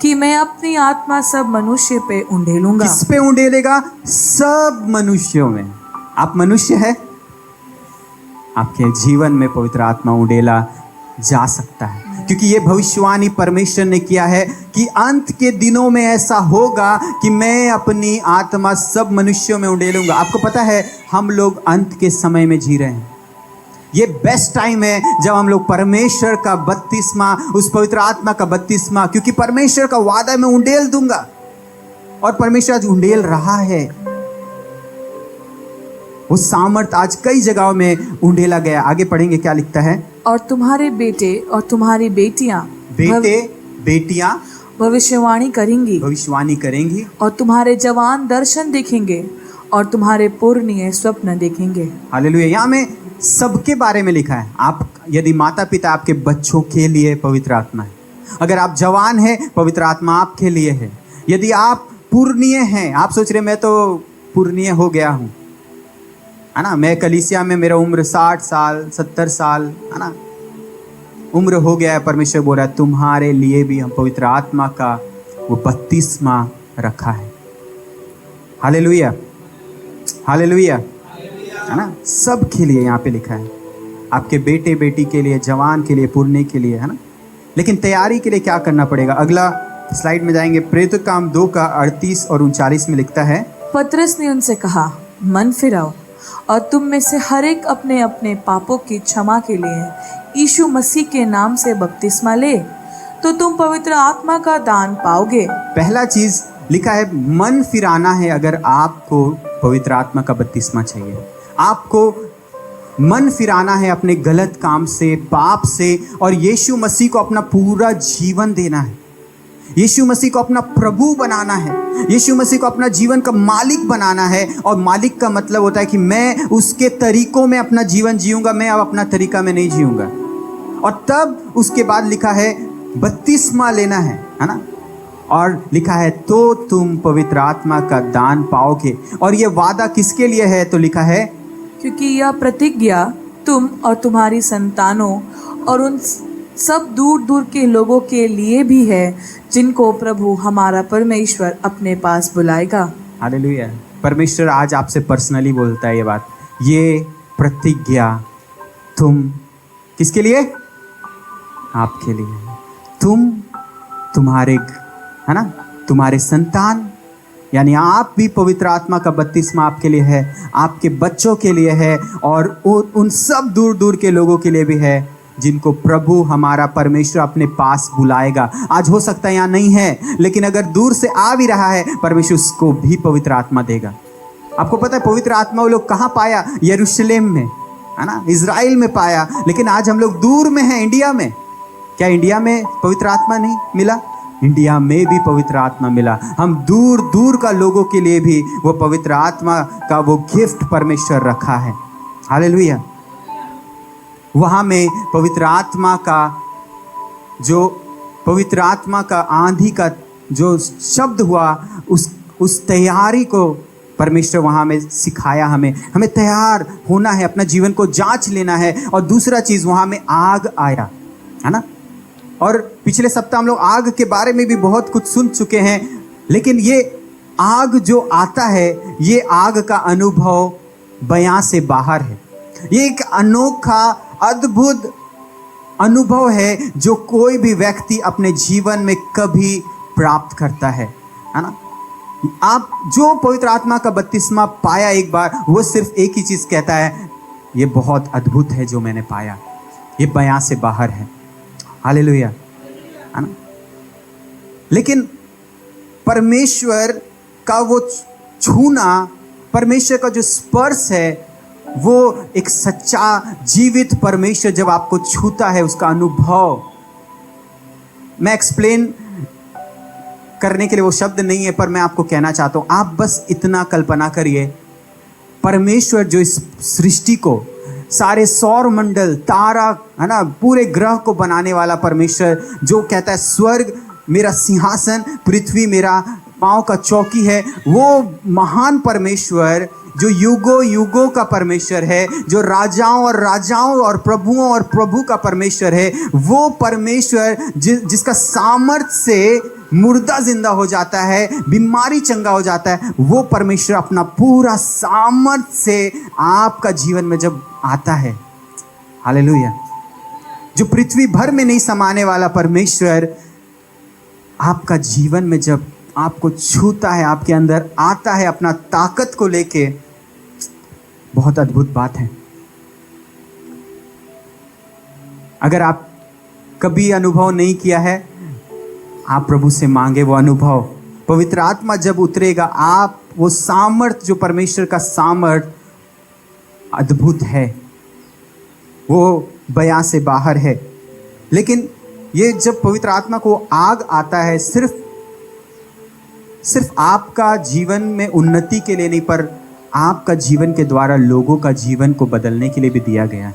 कि मैं अपनी आत्मा सब मनुष्य पे उंडेलूंगा। किस पे उंडेलेगा? सब मनुष्यों में। आप मनुष्य है, आपके जीवन में पवित्र आत्मा उंडेला जा सकता है, क्योंकि ये भविष्यवाणी परमेश्वर ने किया है कि अंत के दिनों में ऐसा होगा कि मैं अपनी आत्मा सब मनुष्यों में उंडेलूंगा। आपको पता है हम लोग अंत के समय में जी रहे हैं। ये बेस्ट टाइम है जब हम लोग परमेश्वर का बपतिस्मा, उस पवित्र आत्मा का बपतिस्मा, क्योंकि परमेश्वर का वादा मैं उंडेल दूंगा और परमेश्वर आज उंडेल रहा है। वो सामर्थ आज कई जगहों में उंडेला गया। आगे पढ़ेंगे क्या लिखता है। और तुम्हारे बेटे और तुम्हारी बेटियां बेटियां भविष्यवाणी करेंगी और तुम्हारे जवान दर्शन देखेंगे और तुम्हारे पुरनिये स्वप्न देखेंगे। हालेलुया। यहाँ में सबके बारे में लिखा है। आप यदि माता पिता, आपके बच्चों के लिए पवित्र आत्मा है। अगर आप जवान हैं, पवित्र आत्मा आपके लिए है। यदि आप पुरनिये हैं, आप सोच रहे मैं तो पुरनिये हो गया हूँ, है ना, मैं कलीसिया में मेरा उम्र 60 साल 70 साल, है ना, उम्र हो गया है। परमेश्वर बोल रहा है तुम्हारे लिए भी हम पवित्र आत्मा का वो बपतिस्मा रखा है। हालेलुया, हालेलुया, है ना। सबके लिए यहाँ पे लिखा है, आपके बेटे बेटी के लिए, जवान के लिए, पुरने के लिए, है ना। लेकिन तैयारी के लिए क्या करना पड़ेगा? अगला स्लाइड में जाएंगे। प्रेरितों के काम 2 का 38 और 39 में लिखता है। पतरस ने उनसे कहा, मन फिराओ और तुम में से हर एक अपने अपने पापों की क्षमा के लिए यीशु मसीह के नाम से बपतिस्मा ले, तो तुम पवित्र आत्मा का दान पाओगे। पहला चीज लिखा है मन फिराना है। अगर आपको पवित्र आत्मा का बपतिस्मा चाहिए, आपको मन फिराना है अपने गलत काम से, पाप से, और यीशु मसीह को अपना पूरा जीवन देना है। यीशु मसीह को अपना प्रभु बनाना है। यीशु मसीह को अपना जीवन का मालिक बनाना है। और मालिक का मतलब होता है कि मैं उसके तरीकों में अपना जीवन जीऊंगा, मैं अब अपना तरीका में नहीं जीऊंगा। और तब उसके बाद लिखा है बपतिस्मा लेना है ना। और लिखा है तो तुम पवित्र आत्मा का दान पाओगे। और ये वादा किसके लिए है? तो लिखा है क्योंकि यह प्रतिज्ञा तुम और तुम्हारी संतानों और उन सब दूर दूर के लोगों के लिए भी है जिनको प्रभु हमारा परमेश्वर अपने पास बुलाएगा। हालेलुया। परमेश्वर आज आपसे पर्सनली बोलता है ये बात। ये प्रतिज्ञा तुम किसके लिए? आपके लिए। तुम, तुम्हारे, है ना, तुम्हारे संतान, यानी आप भी पवित्र आत्मा का बपतिस्मा आपके लिए है, आपके बच्चों के लिए है, और उन सब दूर दूर के लोगों के लिए भी है जिनको प्रभु हमारा परमेश्वर अपने पास बुलाएगा। आज हो सकता है यहाँ नहीं है, लेकिन अगर दूर से आ भी रहा है, परमेश्वर उसको भी पवित्र आत्मा देगा। आपको पता है पवित्र आत्मा वो लोग कहाँ पाया? यरूशलेम में, है ना, इज़राइल में पाया। लेकिन आज हम लोग दूर में हैं, इंडिया में। क्या इंडिया में पवित्र आत्मा नहीं मिला? इंडिया में भी पवित्र आत्मा मिला। हम दूर दूर का लोगों के लिए भी वो पवित्र आत्मा का वो गिफ्ट परमेश्वर रखा है। हालेलुया। वहाँ में पवित्र आत्मा का जो पवित्र आत्मा का आंधी का जो शब्द हुआ, उस तैयारी को परमेश्वर वहाँ में सिखाया। हमें तैयार होना है, अपना जीवन को जांच लेना है। और दूसरा चीज़ वहाँ में आग आया, है ना। और पिछले सप्ताह हम लोग आग के बारे में भी बहुत कुछ सुन चुके हैं। लेकिन ये आग जो आता है, ये आग का अनुभव बयां से बाहर है। ये एक अनोखा अद्भुत अनुभव है जो कोई भी व्यक्ति अपने जीवन में कभी प्राप्त करता है ना। आप जो पवित्र आत्मा का बपतिस्मा पाया एक बार, वो सिर्फ एक ही चीज़ कहता है, ये बहुत अद्भुत है जो मैंने पाया, ये बयां से बाहर है। हालेलुया, है ना। लेकिन परमेश्वर का वो छूना, परमेश्वर का जो स्पर्श है, वो एक सच्चा जीवित परमेश्वर जब आपको छूता है, उसका अनुभव मैं एक्सप्लेन करने के लिए वो शब्द नहीं है, पर मैं आपको कहना चाहता हूँ। आप बस इतना कल्पना करिए, परमेश्वर जो इस सृष्टि को, सारे सौर मंडल, तारा, है ना, पूरे ग्रह को बनाने वाला परमेश्वर, जो कहता है स्वर्ग मेरा सिंहासन, पृथ्वी मेरा पाँव का चौकी है, वो महान परमेश्वर जो युगों युगों का परमेश्वर है, जो राजाओं और प्रभु का परमेश्वर है, वो परमेश्वर जिसका सामर्थ्य से मुर्दा जिंदा हो जाता है, बीमारी चंगा हो जाता है, वो परमेश्वर अपना पूरा सामर्थ्य से आपका जीवन में जब आता है, हालेलुया, जो पृथ्वी भर में नहीं समाने वाला परमेश्वर आपका जीवन में जब आपको छूता है, आपके अंदर आता है अपना ताकत को लेके, बहुत अद्भुत बात है। अगर आप कभी अनुभव नहीं किया है, आप प्रभु से मांगे वो अनुभव। पवित्र आत्मा जब उतरेगा, आप वो सामर्थ, जो परमेश्वर का सामर्थ अद्भुत है, वो बयां से बाहर है। लेकिन ये जब पवित्र आत्मा को आग आता है, सिर्फ आपका जीवन में उन्नति के लिए नहीं, पर आपका जीवन के द्वारा लोगों का जीवन को बदलने के लिए भी दिया गया है।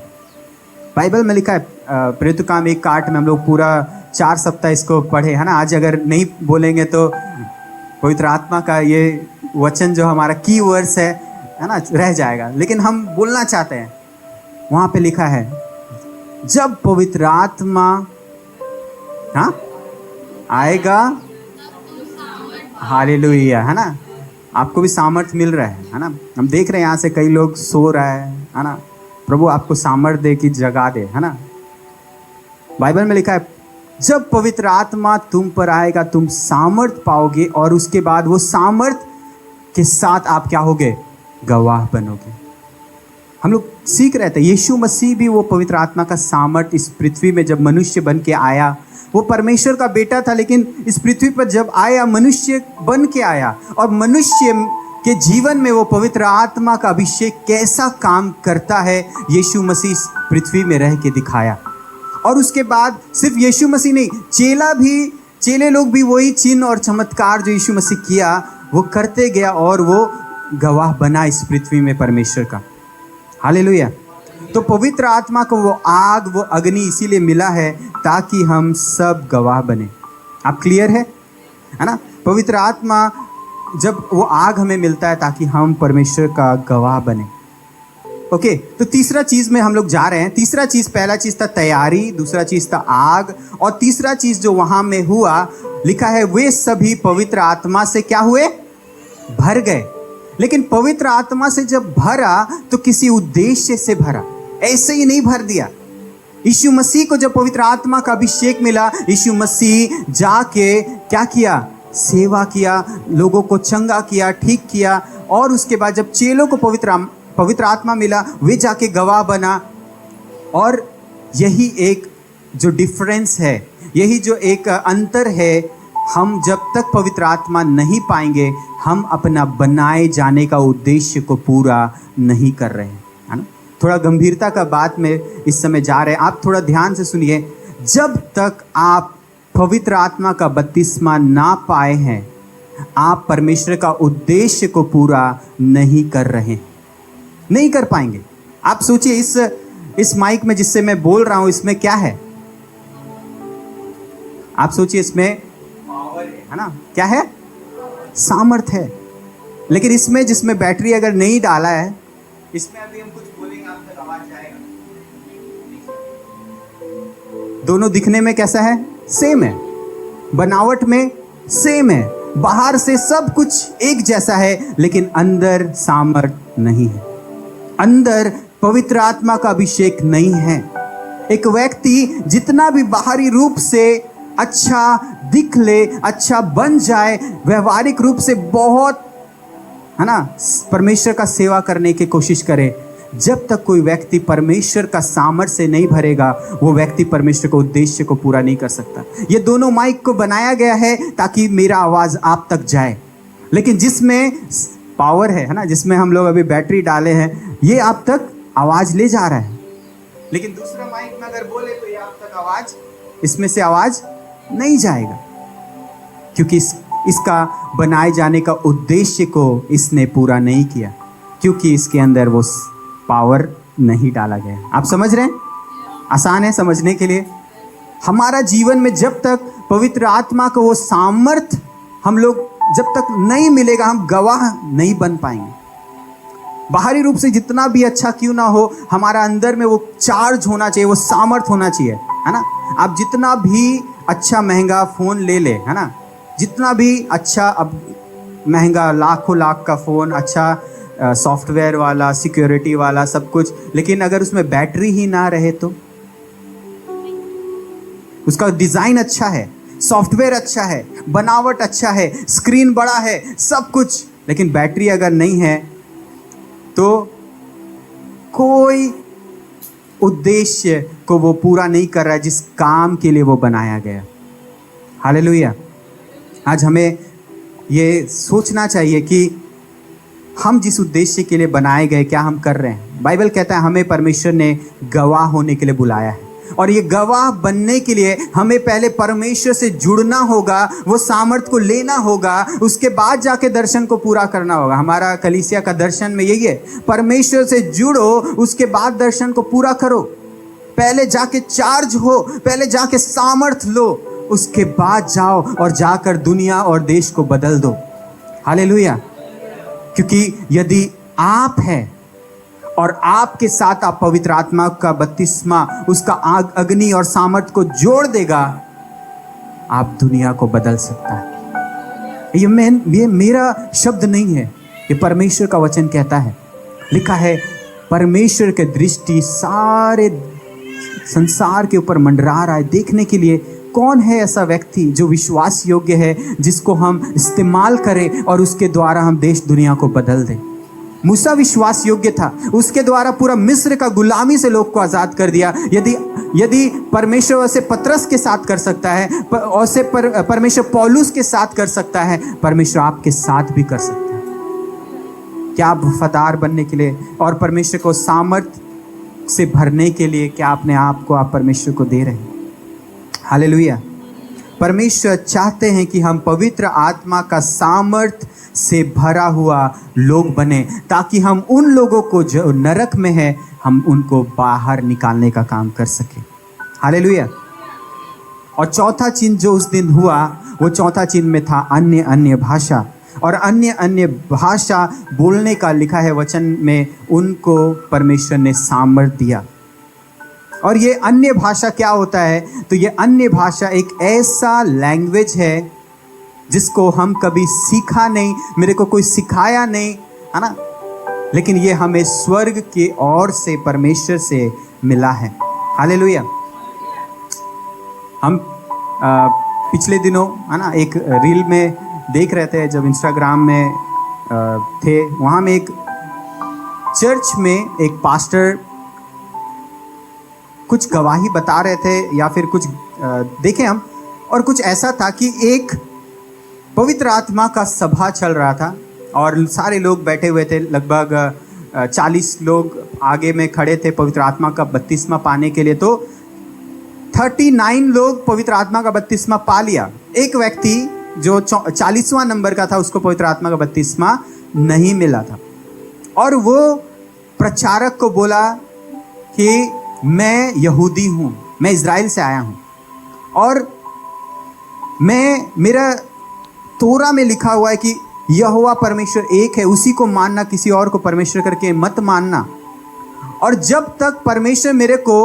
बाइबल में लिखा है, प्रेरितों काम 1:8 में हम लोग पूरा 4 सप्ताह इसको पढ़े, है ना। आज अगर नहीं बोलेंगे तो पवित्र आत्मा का ये वचन जो हमारा की वर्ड्स है ना, रह जाएगा। लेकिन हम बोलना चाहते हैं, वहाँ पे लिखा है, जब पवित्र आत्मा आएगा, हालेलुया, है ना, आपको भी सामर्थ्य मिल रहा है ना। हम देख रहे हैं यहाँ से कई लोग सो रहा है ना। प्रभु आपको सामर्थ्य दे कि जगा दे, है ना। बाइबल में लिखा है, जब पवित्र आत्मा तुम पर आएगा, तुम सामर्थ्य पाओगे, और उसके बाद वो सामर्थ्य के साथ आप क्या होगे, गवाह बनोगे। हम लोग सीख रहे थे, यीशु मसीह भी वो पवित्र आत्मा का सामर्थ्य इस पृथ्वी में जब मनुष्य बन के आया, वो परमेश्वर का बेटा था, लेकिन इस पृथ्वी पर जब आया, मनुष्य बन के आया, और मनुष्य के जीवन में वो पवित्र आत्मा का अभिषेक कैसा काम करता है, यीशु मसीह पृथ्वी में रह के दिखाया। और उसके बाद सिर्फ यीशु मसीह नहीं, चेले लोग भी वही चिन्ह और चमत्कार जो यीशु मसीह किया, वो करते गया, और वो गवाह बना इस पृथ्वी में परमेश्वर का, हालेलुया। तो पवित्र आत्मा को वो आग, वो अग्नि इसीलिए मिला है ताकि हम सब गवाह बने। आप क्लियर है ना। पवित्र आत्मा जब वो आग हमें मिलता है ताकि हम परमेश्वर का गवाह बने। ओके, तो तीसरा चीज में हम लोग जा रहे हैं। तीसरा चीज, पहला चीज था तैयारी, दूसरा चीज था आग, और तीसरा चीज जो वहां में हुआ, लिखा है, वे सभी पवित्र आत्मा से क्या हुए, भर गए। लेकिन पवित्र आत्मा से जब भरा तो किसी उद्देश्य से भरा, ऐसे ही नहीं भर दिया। यीशु मसीह को जब पवित्र आत्मा का अभिषेक मिला, यीशु मसीह जाके क्या किया, सेवा किया, लोगों को चंगा किया, ठीक किया। और उसके बाद जब चेलों को पवित्र आत्मा मिला, वे जाके गवाह बना। और यही एक जो डिफरेंस है, यही जो एक अंतर है, हम जब तक पवित्र आत्मा नहीं पाएंगे, हम अपना बनाए जाने का उद्देश्य को पूरा नहीं कर रहे हैं, है ना। थोड़ा गंभीरता का बात में इस समय जा रहे हैं, आप थोड़ा ध्यान से सुनिए। जब तक आप पवित्र आत्मा का बपतिस्मा ना पाए हैं, आप परमेश्वर का उद्देश्य को पूरा नहीं कर रहे, नहीं कर पाएंगे। आप सोचिए, इस माइक में जिससे मैं बोल रहा हूं, इसमें क्या है? आप सोचिए, इसमें पावर है ना, क्या है? सामर्थ्य है। लेकिन इसमें जिसमें बैटरी अगर नहीं डाला है, इसमें अभी हम कुछ बोलेंगे, आप तक आवाज जाएगा। दोनों दिखने में कैसा है? सेम है, बनावट में सेम है, बाहर से सब कुछ एक जैसा है, लेकिन अंदर सामर्थ्य नहीं है, अंदर पवित्र आत्मा का अभिषेक नहीं है। एक व्यक्ति जितना भी बाहरी रूप से अच्छा दिख ले, अच्छा बन जाए, व्यवहारिक रूप से बहुत, है ना, परमेश्वर का सेवा करने की कोशिश करे, जब तक कोई व्यक्ति परमेश्वर का सामर्थ्य से नहीं भरेगा, वो व्यक्ति परमेश्वर के उद्देश्य को पूरा नहीं कर सकता। ये दोनों माइक को बनाया गया है ताकि मेरा आवाज आप तक जाए, लेकिन जिसमें पावर है ना, जिसमें हम लोग अभी बैटरी डाले हैं, ये आप तक आवाज ले जा रहा है। लेकिन दूसरा माइक में अगर बोले तो ये आप तक आवाज, इसमें से आवाज नहीं जाएगा, क्योंकि इसका बनाए जाने का उद्देश्य को इसने पूरा नहीं किया, क्योंकि इसके अंदर वो पावर नहीं डाला गया। आप समझ रहे हैं? आसान है समझने के लिए। हमारा जीवन में जब तक पवित्र आत्मा का वो सामर्थ्य हम लोग जब तक नहीं मिलेगा हम गवाह नहीं बन पाएंगे। बाहरी रूप से जितना भी अच्छा क्यों ना हो, हमारा अंदर में वो चार्ज होना चाहिए, वो सामर्थ होना चाहिए, है ना। आप जितना भी अच्छा महंगा फ़ोन ले ले, है ना, जितना भी अच्छा अब महंगा लाखों लाख का फ़ोन, अच्छा सॉफ्टवेयर वाला, सिक्योरिटी वाला, सब कुछ, लेकिन अगर उसमें बैटरी ही ना रहे तो, उसका डिज़ाइन अच्छा है, सॉफ्टवेयर अच्छा है, बनावट अच्छा है, स्क्रीन बड़ा है, सब कुछ, लेकिन बैटरी अगर नहीं है तो कोई उद्देश्य को वो पूरा नहीं कर रहा है जिस काम के लिए वो बनाया गया। हालेलुया। आज हमें ये सोचना चाहिए कि हम जिस उद्देश्य के लिए बनाए गए क्या हम कर रहे हैं। बाइबल कहता है हमें परमेश्वर ने गवाह होने के लिए बुलाया है, और ये गवाह बनने के लिए हमें पहले परमेश्वर से जुड़ना होगा, वो सामर्थ को लेना होगा, उसके बाद जाके दर्शन को पूरा करना होगा। हमारा कलीसिया का दर्शन में यही है, परमेश्वर से जुड़ो, उसके बाद दर्शन को पूरा करो। पहले जाके चार्ज हो, पहले जाके सामर्थ लो, उसके बाद जाओ और जाकर दुनिया और देश को बदल दो। हालेलुया। क्योंकि यदि आप हैं और आपके साथ आप पवित्र आत्मा का बपतिस्मा, उसका आग, अग्नि और सामर्थ को जोड़ देगा, आप दुनिया को बदल सकता है। ये मेरा शब्द नहीं है, ये परमेश्वर का वचन कहता है। लिखा है परमेश्वर की दृष्टि सारे संसार के ऊपर मंडरा रहा है, देखने के लिए कौन है ऐसा व्यक्ति जो विश्वास योग्य है, जिसको हम इस्तेमाल करें और उसके द्वारा हम देश दुनिया को बदल दें। मूसा विश्वास योग्य था, उसके द्वारा पूरा मिस्र का गुलामी से लोग को आज़ाद कर दिया। यदि परमेश्वर वैसे पतरस के साथ कर सकता है, वैसे परमेश्वर पौलुस के साथ कर सकता है, परमेश्वर आपके साथ भी कर सकता है। क्या आप वफादार बनने के लिए और परमेश्वर को सामर्थ से भरने के लिए क्या अपने आप को आप परमेश्वर को दे रहे हैं? हालेलुया। परमेश्वर चाहते हैं कि हम पवित्र आत्मा का सामर्थ से भरा हुआ लोग बने, ताकि हम उन लोगों को जो नरक में है, हम उनको बाहर निकालने का काम कर सकें। हालेलुया। और चौथा चिन्ह जो उस दिन हुआ, वो चौथा चिन्ह में था अन्य अन्य भाषा, और अन्य अन्य भाषा बोलने का लिखा है वचन में, उनको परमेश्वर ने सामर्थ दिया। और ये अन्य भाषा क्या होता है? तो ये अन्य भाषा एक ऐसा लैंग्वेज है जिसको हम कभी सीखा नहीं, मेरे को कोई सिखाया नहीं, है ना, लेकिन ये हमें स्वर्ग की ओर से परमेश्वर से मिला है। हालेलुया। हम पिछले दिनों, है ना, एक रील में देख रहे थे, जब इंस्टाग्राम में थे, वहाँ में एक चर्च में एक पास्टर कुछ गवाही बता रहे थे, या फिर कुछ देखे हम, और कुछ ऐसा था कि एक पवित्र आत्मा का सभा चल रहा था और सारे लोग बैठे हुए थे, लगभग 40 लोग आगे में खड़े थे पवित्र आत्मा का बपतिस्मा पाने के लिए। तो 39 लोग पवित्र आत्मा का बपतिस्मा पा लिया। एक व्यक्ति जो 40वां नंबर का था, उसको पवित्र आत्मा का बपतिस्मा नहीं मिला था, और वो प्रचारक को बोला कि मैं यहूदी हूँ, मैं इज़राइल से आया हूँ, और मेरा तोरा में लिखा हुआ है कि यहोवा परमेश्वर एक है, उसी को मानना, किसी और को परमेश्वर करके मत मानना। और जब तक परमेश्वर मेरे को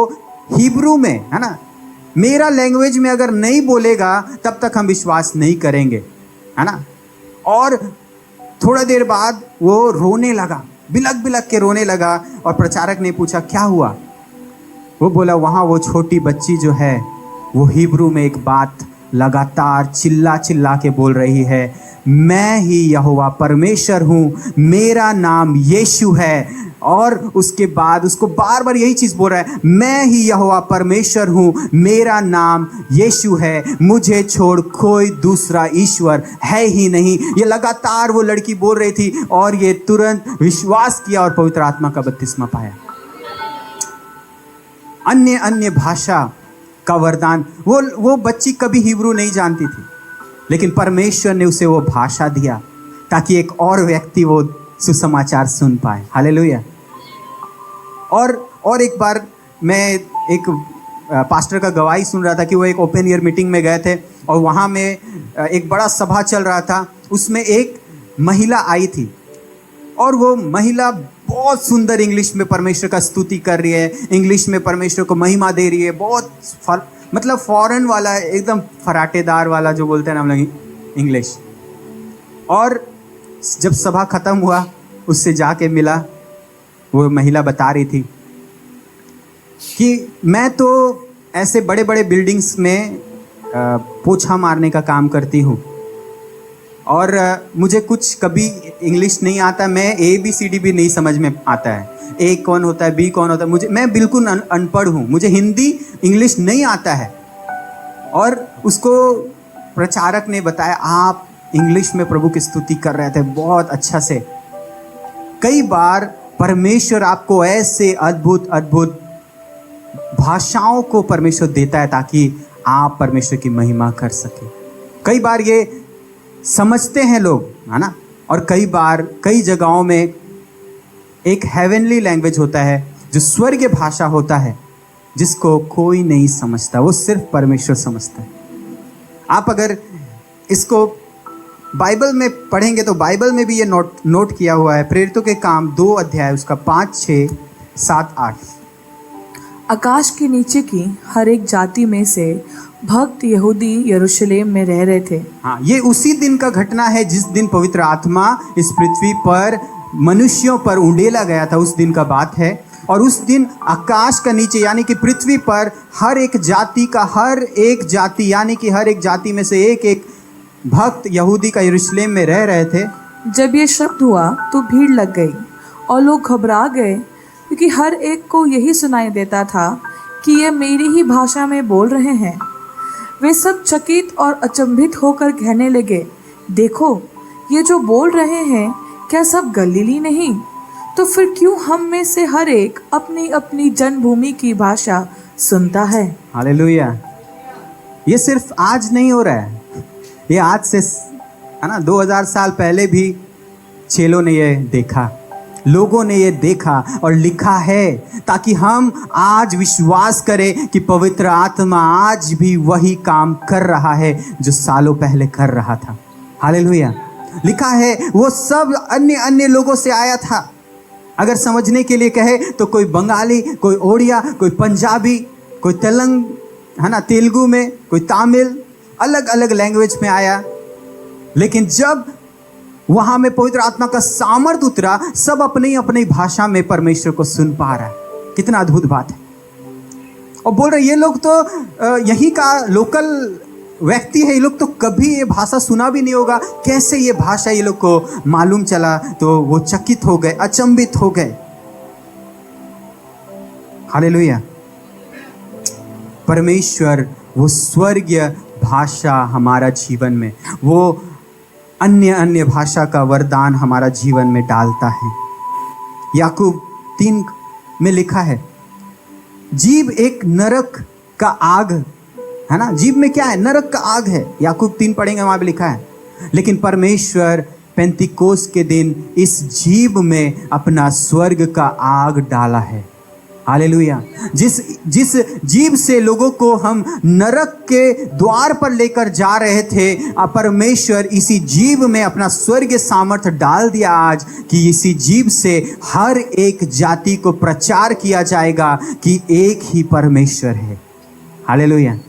हिब्रू में, है ना, मेरा लैंग्वेज में अगर नहीं बोलेगा, तब तक हम विश्वास नहीं करेंगे, है ना। और थोड़ा देर बाद वो रोने लगा, बिलक बिलक के रोने लगा, और प्रचारक ने पूछा क्या हुआ? वो बोला वहाँ वो छोटी बच्ची जो है, वो हिब्रू में एक बात लगातार चिल्ला चिल्ला के बोल रही है, मैं ही यहोवा परमेश्वर हूँ, मेरा नाम यीशु है। और उसके बाद उसको बार बार यही चीज़ बोल रहा है, मैं ही यहोवा परमेश्वर हूँ, मेरा नाम यीशु है, मुझे छोड़ कोई दूसरा ईश्वर है ही नहीं। ये लगातार वो लड़की बोल रही थी, और ये तुरंत विश्वास किया और पवित्र आत्मा का बपतिस्मा पाया। अन्य अन्य भाषा का वरदान, वो बच्ची कभी हिब्रू नहीं जानती थी, लेकिन परमेश्वर ने उसे वो भाषा दिया ताकि एक और व्यक्ति वो सुसमाचार सुन पाए। हालेलुया। और एक बार मैं एक पास्टर का गवाही सुन रहा था कि वो एक ओपन ईयर मीटिंग में गए थे, और वहाँ में एक बड़ा सभा चल रहा था, उसमें एक महिला आई थी और वो महिला बहुत सुंदर इंग्लिश में परमेश्वर का स्तुति कर रही है, इंग्लिश में परमेश्वर को महिमा दे रही है, बहुत मतलब फॉरेन वाला एकदम फराटेदार वाला जो बोलते हैं ना हम लोग इंग्लिश। और जब सभा खत्म हुआ उससे जाके मिला, वो महिला बता रही थी कि मैं तो ऐसे बड़े बड़े बिल्डिंग्स में पोछा मारने का काम करती हूँ और मुझे कुछ कभी इंग्लिश नहीं आता, मैं ABCD भी नहीं समझ में आता है, A कौन होता है B कौन होता है, मैं बिल्कुल अनपढ़ हूँ, मुझे हिंदी इंग्लिश नहीं आता है। और उसको प्रचारक ने बताया आप इंग्लिश में प्रभु की स्तुति कर रहे थे बहुत अच्छा से। कई बार परमेश्वर आपको ऐसे अद्भुत अद्भुत भाषाओं को परमेश्वर देता है ताकि आप परमेश्वर की महिमा कर सके। कई बार ये समझते हैं लोग, है ना, और कई बार कई जगहों में एक हेवनली लैंग्वेज होता है जो स्वर्गीय भाषा होता है जिसको कोई नहीं समझता, वो सिर्फ परमेश्वर समझता है। आप अगर इसको बाइबल में पढ़ेंगे तो बाइबल में भी ये नोट किया हुआ है। प्रेरितों के काम 2 अध्याय उसका 5, 6, 7, 8। आकाश के नीचे की हर एक जाति में से भक्त यहूदी यरूशलेम में रह रहे थे। हाँ, ये उसी दिन का घटना है जिस दिन पवित्र आत्मा इस पृथ्वी पर मनुष्यों पर उंडेला गया था, उस दिन का बात है। और उस दिन आकाश का नीचे यानी कि पृथ्वी पर हर एक जाति का हर एक जाति यानी कि हर एक जाति में से एक एक भक्त यहूदी का यरूशलेम में रह रहे थे। जब ये शब्द हुआ तो भीड़ लग गई और लोग घबरा गए, क्योंकि हर एक को यही सुनाई देता था कि ये मेरी ही भाषा में बोल रहे हैं। वे सब चकित और अचंभित होकर कहने लगे, देखो ये जो बोल रहे हैं क्या सब गलीली नहीं? तो फिर क्यों हम में से हर एक अपनी अपनी जन्मभूमि की भाषा सुनता है? हालेलुया। ये सिर्फ आज नहीं हो रहा है, ये आज से है ना 2000 साल पहले भी चेलों ने ये देखा, लोगों ने ये देखा और लिखा है ताकि हम आज विश्वास करें कि पवित्र आत्मा आज भी वही काम कर रहा है जो सालों पहले कर रहा था। हालेलुया। लिखा है वो सब अन्य लोगों से आया था। अगर समझने के लिए कहे तो कोई बंगाली, कोई ओडिया, कोई पंजाबी, कोई तेलुगु में, कोई तमिल, अलग अलग लैंग्वेज में आया। लेकिन जब वहां में पवित्र आत्मा का सामर्थ उतरा, सब अपनी अपनी भाषा में परमेश्वर को सुन पा रहा है। कितना अद्भुत बात है। और बोल रहे ये लोग तो यही का लोकल व्यक्ति है, ये लोग तो कभी ये भाषा सुना भी नहीं होगा, कैसे ये भाषा ये लोग को मालूम चला? तो वो चकित हो गए, अचंभित हो गए। हालेलुया। परमेश्वर वो स्वर्गीय भाषा हमारा जीवन में, वो अन्य भाषा का वरदान हमारा जीवन में डालता है। याकूब 3 में लिखा है, जीभ एक नरक का आग है ना, जीभ में क्या है? नरक का आग है। याकूब 3 पढ़ेंगे, वहां भी लिखा है। लेकिन परमेश्वर पेंतिकोस्त के दिन इस जीभ में अपना स्वर्ग का आग डाला है। हालेलुया। जिस जीभ से लोगों को हम नरक के द्वार पर लेकर जा रहे थे, परमेश्वर इसी जीभ में अपना स्वर्गीय सामर्थ्य डाल दिया आज कि इसी जीभ से हर एक जाति को प्रचार किया जाएगा कि एक ही परमेश्वर है। हालेलुया।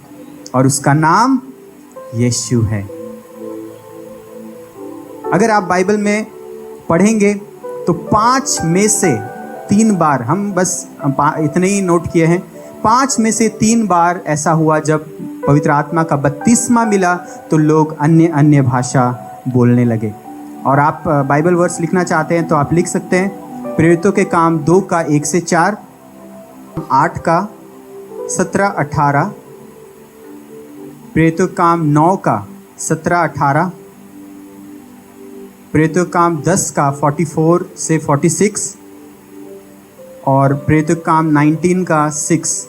और उसका नाम यीशु है। अगर आप बाइबल में पढ़ेंगे तो 5 में से 3 बार, हम बस इतने ही नोट किए हैं, 5 में से 3 बार ऐसा हुआ जब पवित्र आत्मा का बपतिस्मा मिला तो लोग अन्य भाषा बोलने लगे। और आप बाइबल वर्स लिखना चाहते हैं तो आप लिख सकते हैं। प्रेरितों के काम 2 का 1 से 4, 8 का 17, 18, प्रेरितों काम 9 का 17, 18, प्रेरितों काम 10 का 44 से 46 और प्रेरितों काम 19 का 6।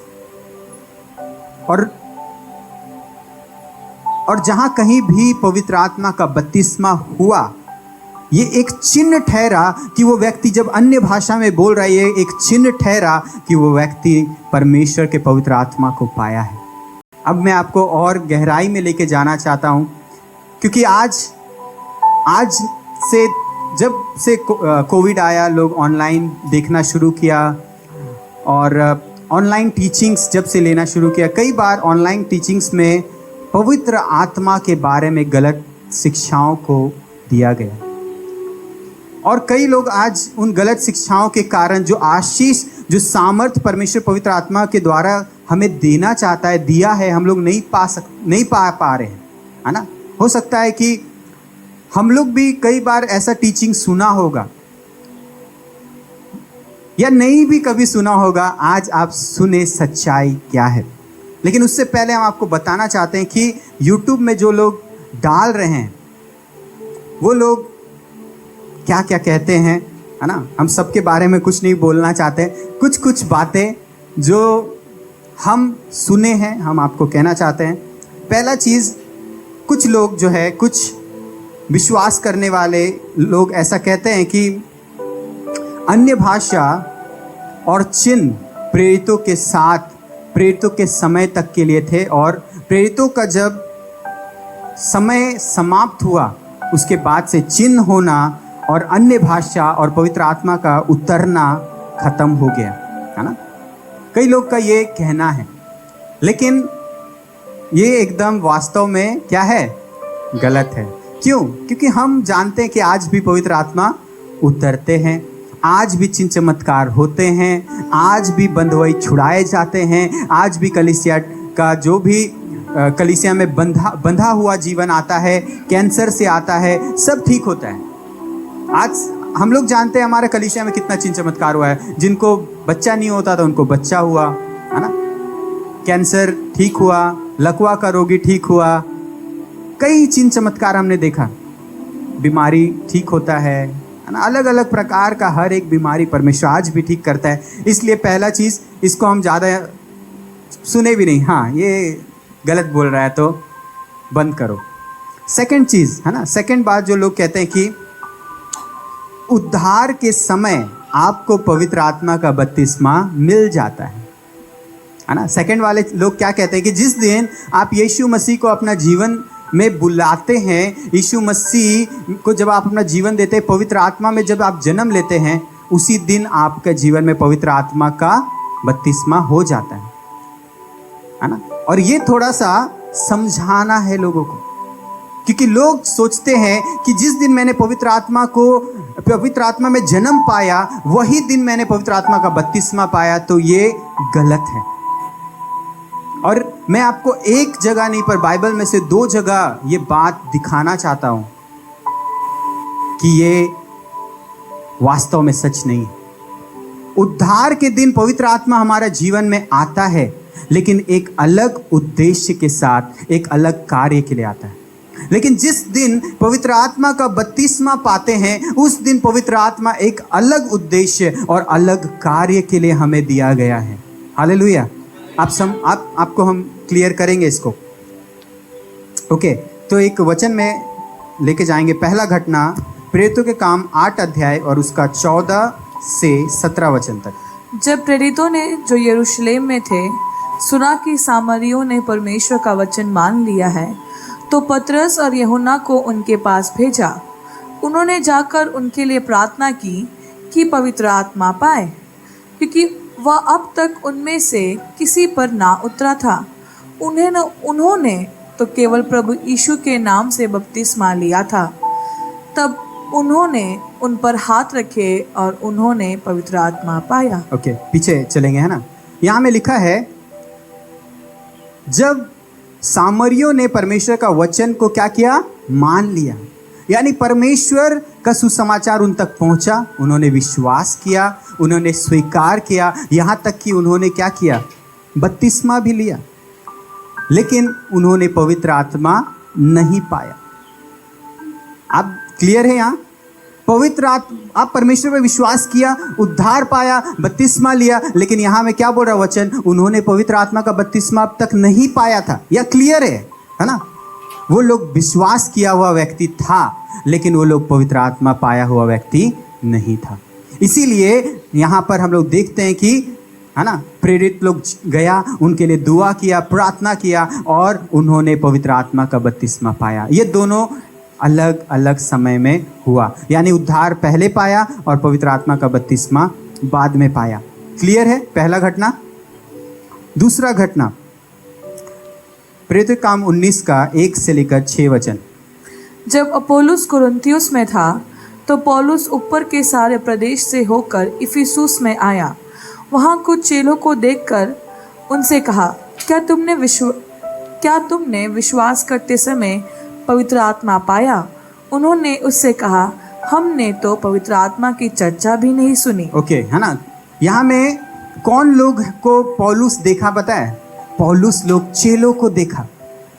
और जहां कहीं भी पवित्र आत्मा का बपतिस्मा हुआ, ये एक चिन्ह ठहरा कि वो व्यक्ति जब अन्य भाषा में बोल रहा है, ये एक चिन्ह ठहरा कि वो व्यक्ति परमेश्वर के पवित्र आत्मा को पाया है। अब मैं आपको और गहराई में लेके जाना चाहता हूं, क्योंकि आज से जब से कोविड आया, लोग ऑनलाइन देखना शुरू किया और ऑनलाइन टीचिंग्स जब से लेना शुरू किया, कई बार ऑनलाइन टीचिंग्स में पवित्र आत्मा के बारे में गलत शिक्षाओं को दिया गया और कई लोग आज उन गलत शिक्षाओं के कारण जो आशीष, जो सामर्थ परमेश्वर पवित्र आत्मा के द्वारा हमें देना चाहता है, दिया है, हम लोग नहीं पा रहे हैं, है ना। हो सकता है कि हम लोग भी कई बार ऐसा टीचिंग सुना होगा या नहीं भी कभी सुना होगा। आज आप सुने सच्चाई क्या है। लेकिन उससे पहले हम आपको बताना चाहते हैं कि YouTube में जो लोग डाल रहे हैं वो लोग क्या क्या कहते हैं, है ना। हम सबके बारे में कुछ नहीं बोलना चाहते, कुछ बातें जो हम सुने हैं हम आपको कहना चाहते हैं। पहला चीज़, कुछ लोग जो है, कुछ विश्वास करने वाले लोग ऐसा कहते हैं कि अन्य भाषा और चिन्ह प्रेरितों के साथ, प्रेरितों के समय तक के लिए थे और प्रेरितों का जब समय समाप्त हुआ उसके बाद से चिन्ह होना और अन्य भाषा और पवित्र आत्मा का उतरना खत्म हो गया, है ना। कई लोग का ये कहना है, लेकिन ये एकदम वास्तव में क्या है, गलत है। क्यों? क्योंकि हम जानते हैं कि आज भी पवित्र आत्मा उतरते हैं, आज भी चिन्ह चमत्कार होते हैं, आज भी बंधुआई छुड़ाए जाते हैं, आज भी कलीसिया का जो भी कलीसिया में बंधा हुआ जीवन आता है, कैंसर से आता है, सब ठीक होता है। आज हम लोग जानते हैं हमारे कलीसिया में कितना चिन्ह चमत्कार हुआ है। जिनको बच्चा नहीं होता था उनको बच्चा हुआ, है ना। कैंसर ठीक हुआ, लकवा का रोगी ठीक हुआ, कई चिन्ह चमत्कार हमने देखा। बीमारी ठीक होता है ना। अलग अलग प्रकार का हर एक बीमारी परमेश्वर आज भी ठीक करता है। इसलिए पहला चीज़, इसको हम ज़्यादा सुने भी नहीं, हाँ ये गलत बोल रहा है तो बंद करो। सेकंड चीज़, है ना, सेकंड बात जो लोग कहते हैं कि उद्धार के समय आपको पवित्र आत्मा का बपतिस्मा मिल जाता है ना। सेकंड वाले लोग क्या कहते हैं कि जिस दिन आप यीशु मसीह को अपना जीवन में बुलाते हैं, यीशु मसीह को जब आप अपना जीवन देते हैं, पवित्र आत्मा में जब आप जन्म लेते हैं, उसी दिन आपके जीवन में पवित्र आत्मा का बपतिस्मा हो जाता है ना। और ये थोड़ा सा समझाना है लोगों को, क्योंकि लोग सोचते हैं कि जिस दिन मैंने पवित्र आत्मा में जन्म पाया वही दिन मैंने पवित्र आत्मा का बपतिस्मा पाया, तो ये गलत है। और मैं आपको एक जगह नहीं पर बाइबल में से 2 जगह ये बात दिखाना चाहता हूं कि ये वास्तव में सच नहीं है। उद्धार के दिन पवित्र आत्मा हमारे जीवन में आता है, लेकिन एक अलग उद्देश्य के साथ, एक अलग कार्य के लिए आता है। लेकिन जिस दिन पवित्र आत्मा का बपतिस्मा पाते हैं, उस दिन पवित्र आत्मा एक अलग उद्देश्य और अलग कार्य के लिए हमें दिया गया है। हालेलुया। आपको हम क्लियर करेंगे इसको। ओके, तो एक वचन में लेके जाएंगे। पहला घटना प्रेरितों के काम 8 अध्याय और उसका 14 से 17 वचन तक। जब प्रेरितों ने जो यरूशलेम में थे सुना कि सामरियों ने परमेश्वर का वचन मान लिया है, तो पतरस और यूहन्ना को उनके पास भेजा। उन्होंने जाकर उनके लिए प्रार्थना की कि पवित्र आत्मा पाए, क्योंकि वह अब तक उनमें से किसी पर ना उतरा था। उन्होंने तो केवल प्रभु यीशु के नाम से बपतिस्मा लिया था। तब उन्होंने उन पर हाथ रखे और उन्होंने पवित्र आत्मा पाया। ओके, पीछे चलेंगे, है ना। यहाँ में लिखा है, जब सामरियों ने परमेश्वर का वचन को क्या किया, मान लिया, यानी परमेश्वर का सुसमाचार उन तक पहुंचा, उन्होंने विश्वास किया, उन्होंने स्वीकार किया, यहाँ तक कि उन्होंने क्या किया, बपतिस्मा भी लिया, लेकिन उन्होंने पवित्र आत्मा नहीं पाया। आप क्लियर है यहाँ? पवित्र आत्मा, आप परमेश्वर पर विश्वास किया, उद्धार पाया, बपतिस्मा लिया, लेकिन यहाँ में क्या बोल रहा वचन, उन्होंने पवित्र आत्मा का बपतिस्मा अब तक नहीं पाया था। यह क्लियर है ना। वो लोग विश्वास किया हुआ व्यक्ति था, लेकिन वो लोग पवित्र आत्मा पाया हुआ व्यक्ति नहीं था। इसीलिए यहाँ पर हम लोग देखते हैं कि, है ना, प्रेरित लोग गया, उनके लिए दुआ किया, प्रार्थना किया और उन्होंने पवित्र आत्मा का बपतिस्मा पाया। ये दोनों अलग अलग समय में हुआ। यानी उद्धार पहले पाया और पवित्र आत्मा का बपतिस्मा बाद में पाया। क्लियर है पहला घटना। दूसरा घटना प्रेरितों के काम 19 का 1 से लेकर 6 वचन। जब अपोलोस कुरिन्थियुस में था तो पौलुस ऊपर के सारे प्रदेश से होकर इफिसुस में आया। वहाँ कुछ चेलों को देखकर उनसे कहा, क्या तुमने विश्वास करते समय पवित्र आत्मा पाया? उन्होंने उससे कहा, हमने तो पवित्र आत्मा की चर्चा भी नहीं सुनी। ओके, है ना। यहाँ में कौन लोग को पौलुस देखा पता है? पौलुस लोग चेलों को देखा।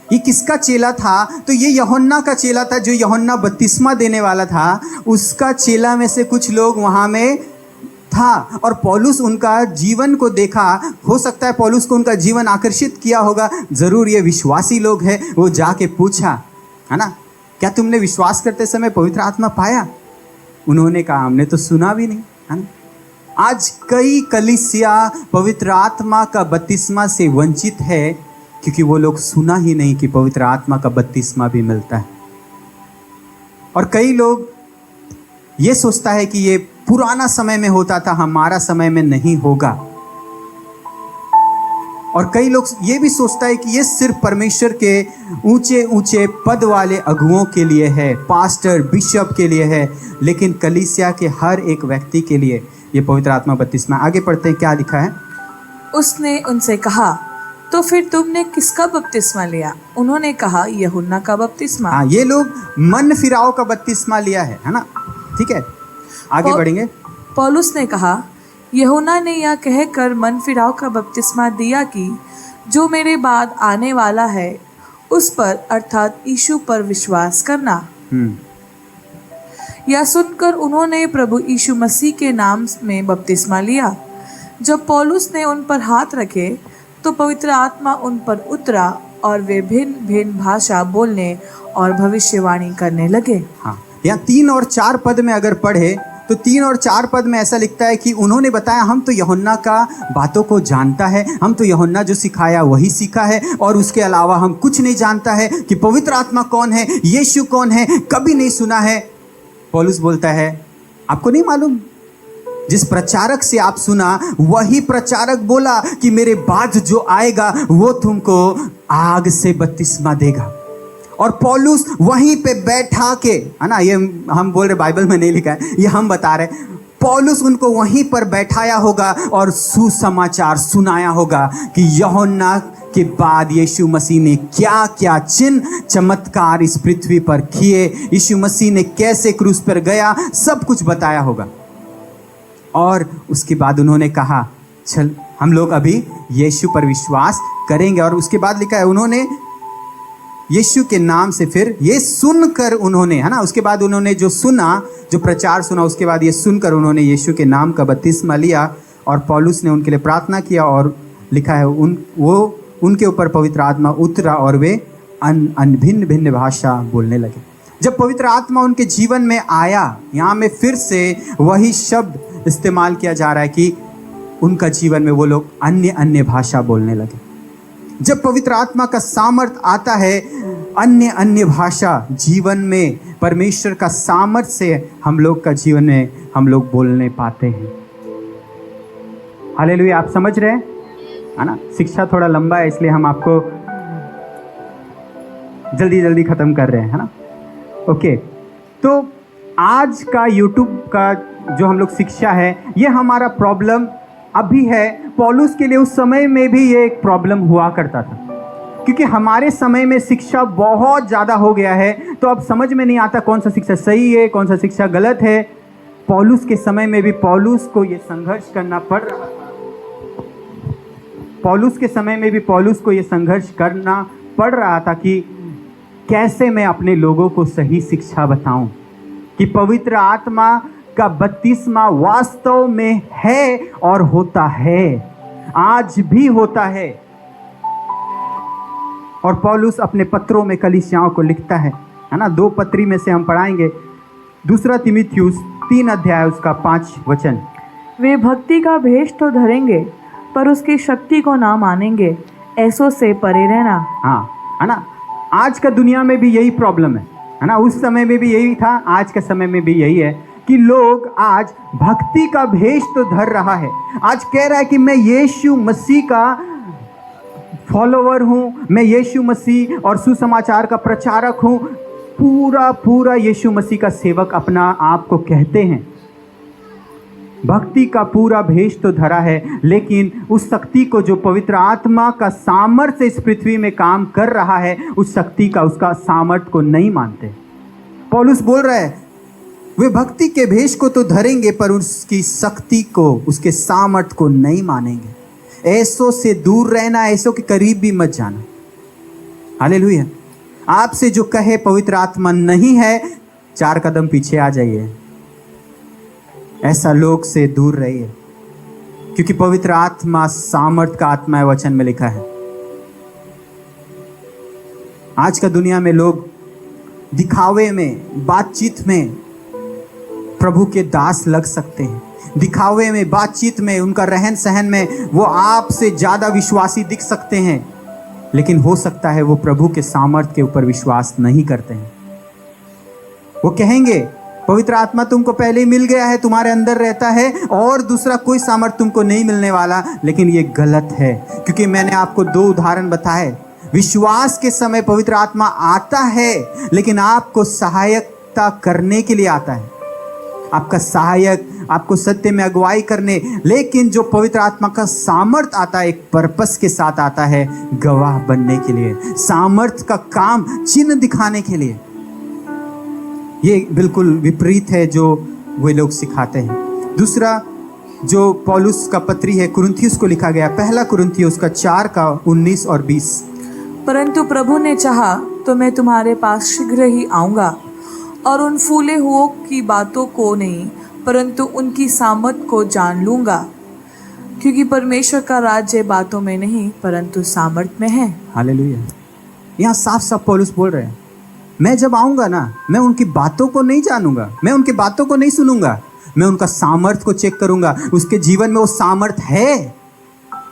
ये किसका चेला था? तो ये यूहन्ना का चेला था, जो यूहन्ना बपतिस्मा देने वाला था। उसका चेला में से कुछ लोग वहाँ में था और पौलुस उनका जीवन को देखा। हो सकता है पौलुस को उनका जीवन आकर्षित किया होगा। जरूर ये विश्वासी लोग हैं। वो जाके पूछा, है ना, क्या तुमने विश्वास करते समय पवित्र आत्मा पाया? उन्होंने कहा, हमने तो सुना भी नहीं, है ना। आज कई कलीसिया पवित्र आत्मा का बपतिस्मा से वंचित है क्योंकि वो लोग सुना ही नहीं कि पवित्र आत्मा का बपतिस्मा भी मिलता है। और कई लोग ये सोचता है कि ये पुराना समय में होता था, हमारा समय में नहीं होगा। और कई लोग ये भी सोचता है कि ये सिर्फ परमेश्वर के ऊंचे ऊंचे पद वाले अगुओं के लिए है, पास्टर बिशप के लिए है, लेकिन कलीसिया के हर एक व्यक्ति के लिए ये पवित्र आत्मा बपतिस्मा। आगे पढ़ते हैं, क्या लिखा है। उसने उनसे कहा, तो फिर तुमने किसका बपतिस्मा लिया? उन्होंने कहा, यूहन्ना का बपतिस्मा। हाँ, ये लोग मन फिराव का बपतिस्मा लिया है ना। ठीक है, आगे बढ़ेंगे। पौलुस ने कहा, यूहन्ना ने यह कहकर मन फिराव का बपतिस्मा दिया कि जो मेरे बाद आने वाला है उस पर, अर्थात यीशु पर विश्वास करना। यह सुनकर उन्होंने प्रभु यीशु मसीह के नाम में बपतिस्मा लिया। जब पौलुस ने उन पर हाथ रखे तो पवित्र आत्मा उन पर उतरा और वे भिन्न भिन्न भाषा बोलने और भविष्यवाणी करने लगे। हाँ, यहाँ 3 और 4 पद में अगर पढ़े तो 3 और 4 पद में ऐसा लिखता है कि उन्होंने बताया, हम तो यूहन्ना का बातों को जानता है, हम तो यूहन्ना जो सिखाया वही सीखा है और उसके अलावा हम कुछ नहीं जानता है कि पवित्र आत्मा कौन है, यीशु कौन है, कभी नहीं सुना है। पौलुस बोलता है, आपको नहीं मालूम? जिस प्रचारक से आप सुना वही प्रचारक बोला कि मेरे बाद जो आएगा वो तुमको आग से बपतिस्मा देगा। और पौलुस वहीं पे बैठा के, है ना, ये हम बोल रहे, बाइबल में नहीं लिखा है, ये हम बता रहे, पौलुस उनको वहीं पर बैठाया होगा और सुसमाचार सुनाया होगा कि यूहन्ना के बाद यीशु मसीह ने क्या क्या चिन्ह चमत्कार इस पृथ्वी पर किए, यीशु मसीह ने कैसे क्रूस पर गया, सब कुछ बताया होगा। और उसके बाद उन्होंने कहा, चल हम लोग अभी यीशु पर विश्वास करेंगे। और उसके बाद लिखा है, उन्होंने यीशु के नाम से, फिर ये सुनकर उन्होंने, है ना, उसके बाद उन्होंने जो सुना, जो प्रचार सुना, उसके बाद ये सुनकर उन्होंने यीशु के नाम का बपतिस्मा लिया। और पौलुस ने उनके लिए प्रार्थना किया और लिखा है उनके ऊपर पवित्र आत्मा उतरा और वे भिन्न भिन्न भाषा बोलने लगे। जब पवित्र आत्मा उनके जीवन में आया, यहाँ में फिर से वही शब्द इस्तेमाल किया जा रहा है कि उनका जीवन में वो लोग अन्य अन्य भाषा बोलने लगे। जब पवित्र आत्मा का सामर्थ आता है, अन्य अन्य भाषा जीवन में परमेश्वर का सामर्थ से हम लोग का जीवन में हम लोग बोलने पाते हैं। हालेलुया। आप समझ रहे हैं, है ना। शिक्षा थोड़ा लंबा है इसलिए हम आपको जल्दी जल्दी खत्म कर रहे हैं, है ना। ओके, तो आज का YouTube का जो हम लोग शिक्षा है, ये हमारा प्रॉब्लम अभी है। पौलुस के लिए उस समय में भी ये एक प्रॉब्लम हुआ करता था, क्योंकि हमारे समय में शिक्षा बहुत ज़्यादा हो गया है, तो अब समझ में नहीं आता कौन सा शिक्षा सही है, कौन सा शिक्षा गलत है। पौलुस के समय में भी पौलुस को ये संघर्ष करना पड़ रहा था। पौलुस के समय में भी पौलुस को ये संघर्ष करना पड़ रहा था कि कैसे मैं अपने लोगों को सही शिक्षा बताऊं कि पवित्र आत्मा का बपतिस्मा वास्तव में है और होता है, आज भी होता है। और पौलुस अपने पत्रों में कलीसियाओं को लिखता है ना। 2 पत्री में से हम पढ़ाएंगे, 2 तीमुथियुस 3 अध्याय उसका 5 वचन। वे भक्ति का भेष तो धरेंगे पर उसकी शक्ति को ना मानेंगे, ऐसों से परे रहना। हाँ, है ना। आज का दुनिया में भी यही प्रॉब्लम है है ना। उस समय में भी यही था, आज के समय में भी यही है कि लोग आज भक्ति का भेष तो धर रहा है। आज कह रहा है कि मैं यीशु मसीह का फॉलोवर हूँ, मैं यीशु मसीह और सुसमाचार का प्रचारक हूँ। पूरा यीशु मसीह का सेवक अपना आप को कहते हैं। भक्ति का पूरा भेष तो धरा है, लेकिन उस शक्ति को जो पवित्र आत्मा का सामर्थ्य इस पृथ्वी में काम कर रहा है, उस शक्ति का, उसका सामर्थ्य को नहीं मानते। पौलुस बोल रहा है वे भक्ति के भेष को तो धरेंगे पर उसकी शक्ति को, उसके सामर्थ्य को नहीं मानेंगे। ऐसों से दूर रहना, ऐसों के करीब भी मत जाना। हालेलुया। आपसे जो कहे पवित्र आत्मा नहीं है, 4 कदम पीछे आ जाइए। ऐसा लोग से दूर रहिए, क्योंकि पवित्र आत्मा सामर्थ का आत्मा है, वचन में लिखा है। आज का दुनिया में लोग दिखावे में, बातचीत में प्रभु के दास लग सकते हैं। दिखावे में, बातचीत में, उनका रहन सहन में वो आपसे ज्यादा विश्वासी दिख सकते हैं, लेकिन हो सकता है वो प्रभु के सामर्थ्य के ऊपर विश्वास नहीं करते हैं। वो कहेंगे पवित्र आत्मा तुमको पहले ही मिल गया है, तुम्हारे अंदर रहता है और दूसरा कोई सामर्थ्य तुमको नहीं मिलने वाला। लेकिन ये गलत है, क्योंकि मैंने आपको 2 उदाहरण बताए। विश्वास के समय पवित्र आत्मा आता है, लेकिन आपको सहायता करने के लिए आता है, आपका सहायक, आपको सत्य में अगुवाई करने। लेकिन जो पवित्र आत्मा का सामर्थ आता है, एक पर्पस के साथ आता है, गवाह बनने के लिए, सामर्थ का काम, चिन्ह दिखाने के लिए। ये बिल्कुल विपरीत है जो वे लोग सिखाते हैं। दूसरा जो पौलुस का पत्री है कुरिन्थियुस को लिखा गया, 1 कुरिन्थियुस का 4 का 19 और 20। परंतु प्रभु ने चाहा तो मैं तुम्हारे पास शीघ्र ही आऊँगा, और उन फूले हुओं की बातों को नहीं परंतु उनकी सामर्थ को जान लूँगा, क्योंकि परमेश्वर का राज्य बातों में नहीं परंतु सामर्थ में है। हालेलुया। यहाँ साफ साफ पौलुस बोल रहे हैं, मैं जब आऊँगा ना, मैं उनकी बातों को नहीं जानूंगा, मैं उनकी बातों को नहीं सुनूंगा, मैं उनका सामर्थ को चेक करूंगा। उसके जीवन में वो सामर्थ है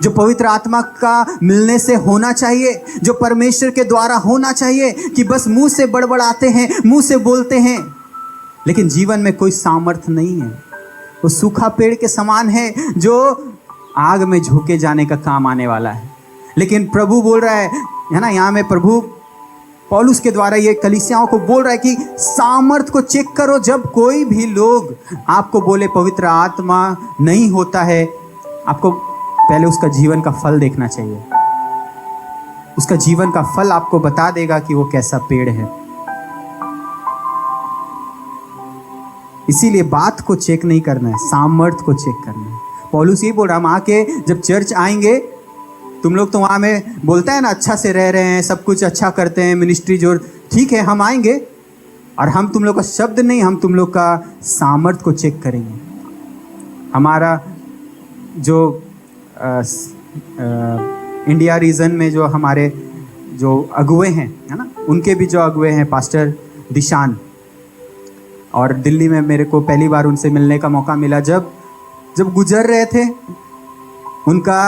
जो पवित्र आत्मा का मिलने से होना चाहिए, जो परमेश्वर के द्वारा होना चाहिए, कि बस मुंह से बड़बड़ाते हैं, मुंह से बोलते हैं, लेकिन जीवन में कोई सामर्थ नहीं है। वो सूखा पेड़ के समान है जो आग में झोंके जाने का काम आने वाला है। लेकिन प्रभु बोल रहा है ना, यहाँ में प्रभु पौलुस के द्वारा ये कलीसियाओं को बोल रहा है कि सामर्थ को चेक करो। जब कोई भी लोग आपको बोले पवित्र आत्मा नहीं होता है, आपको पहले उसका जीवन का फल देखना चाहिए। उसका जीवन का फल आपको बता देगा कि वो कैसा पेड़ है। इसीलिए बात को चेक नहीं करना है, सामर्थ को चेक करना है। पौलुस ये बोल रहा, हम आके जब चर्च आएंगे, तुम लोग तो वहाँ में बोलता है ना, अच्छा से रह रहे हैं, सब कुछ अच्छा करते हैं, मिनिस्ट्री जो ठीक है, हम आएंगे और हम तुम लोग का शब्द नहीं, हम तुम लोग का सामर्थ को चेक करेंगे। हमारा जो इंडिया रीजन में जो हमारे जो अगुए हैं, है ना, उनके भी जो अगुए हैं पास्टर दिशान, और दिल्ली में मेरे को पहली बार उनसे मिलने का मौका मिला। जब गुजर रहे थे, उनका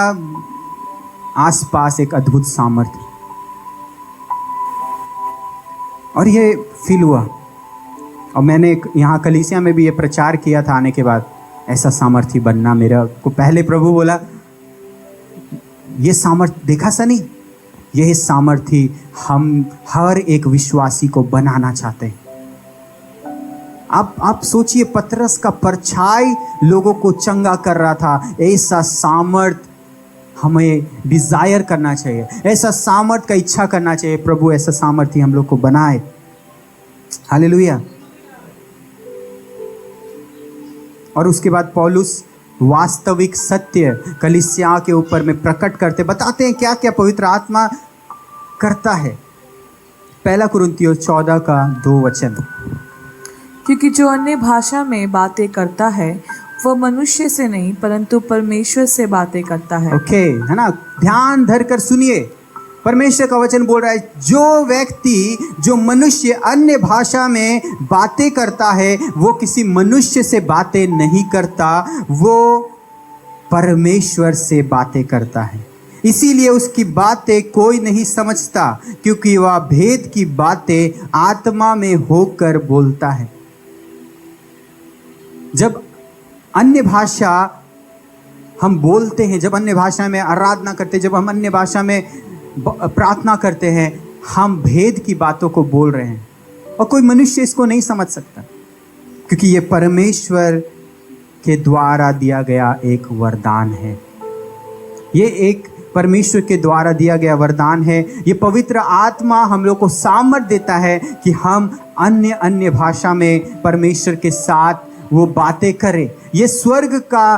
आसपास एक अद्भुत सामर्थ्य, और ये फील हुआ। और मैंने यहाँ कलीसिया में भी ये प्रचार किया था आने के बाद, ऐसा सामर्थ्य बनना। मेरा को पहले प्रभु बोला, ये सामर्थ्य देखा सा नहीं, यही सामर्थ्य हम हर एक विश्वासी को बनाना चाहते हैं। आप सोचिए, पतरस का परछाई लोगों को चंगा कर रहा था। ऐसा सामर्थ्य हमें डिजायर करना चाहिए, ऐसा सामर्थ्य का इच्छा करना चाहिए। प्रभु ऐसा सामर्थ्य हम लोग को बनाए। हालेलुया। और उसके बाद पौलुस वास्तविक सत्य कलीसिया के ऊपर में प्रकट करते, बताते हैं क्या क्या पवित्र आत्मा करता है। 1 कुरिन्थियोस 14 का 2 वचन। क्योंकि जो अन्य भाषा में बातें करता है वह मनुष्य से नहीं परंतु परमेश्वर से बातें करता है। ओके, है ना, ध्यान धर कर सुनिए। परमेश्वर का वचन बोल रहा है, जो व्यक्ति, जो मनुष्य अन्य भाषा में बातें करता है, वो किसी मनुष्य से बातें नहीं करता, वो परमेश्वर से बातें करता है। इसीलिए उसकी बातें कोई नहीं समझता, क्योंकि वह भेद की बातें आत्मा में होकर बोलता है। जब अन्य भाषा हम बोलते हैं, जब अन्य भाषा में आराधना करते हैं, जब हम अन्य भाषा में प्रार्थना करते हैं, हम भेद की बातों को बोल रहे हैं और कोई मनुष्य इसको नहीं समझ सकता, क्योंकि ये परमेश्वर के द्वारा दिया गया एक वरदान है। ये एक परमेश्वर के द्वारा दिया गया वरदान है। ये पवित्र आत्मा हम लोग को सामर्थ देता है कि हम अन्य भाषा में परमेश्वर के साथ वो बातें करें। ये स्वर्ग का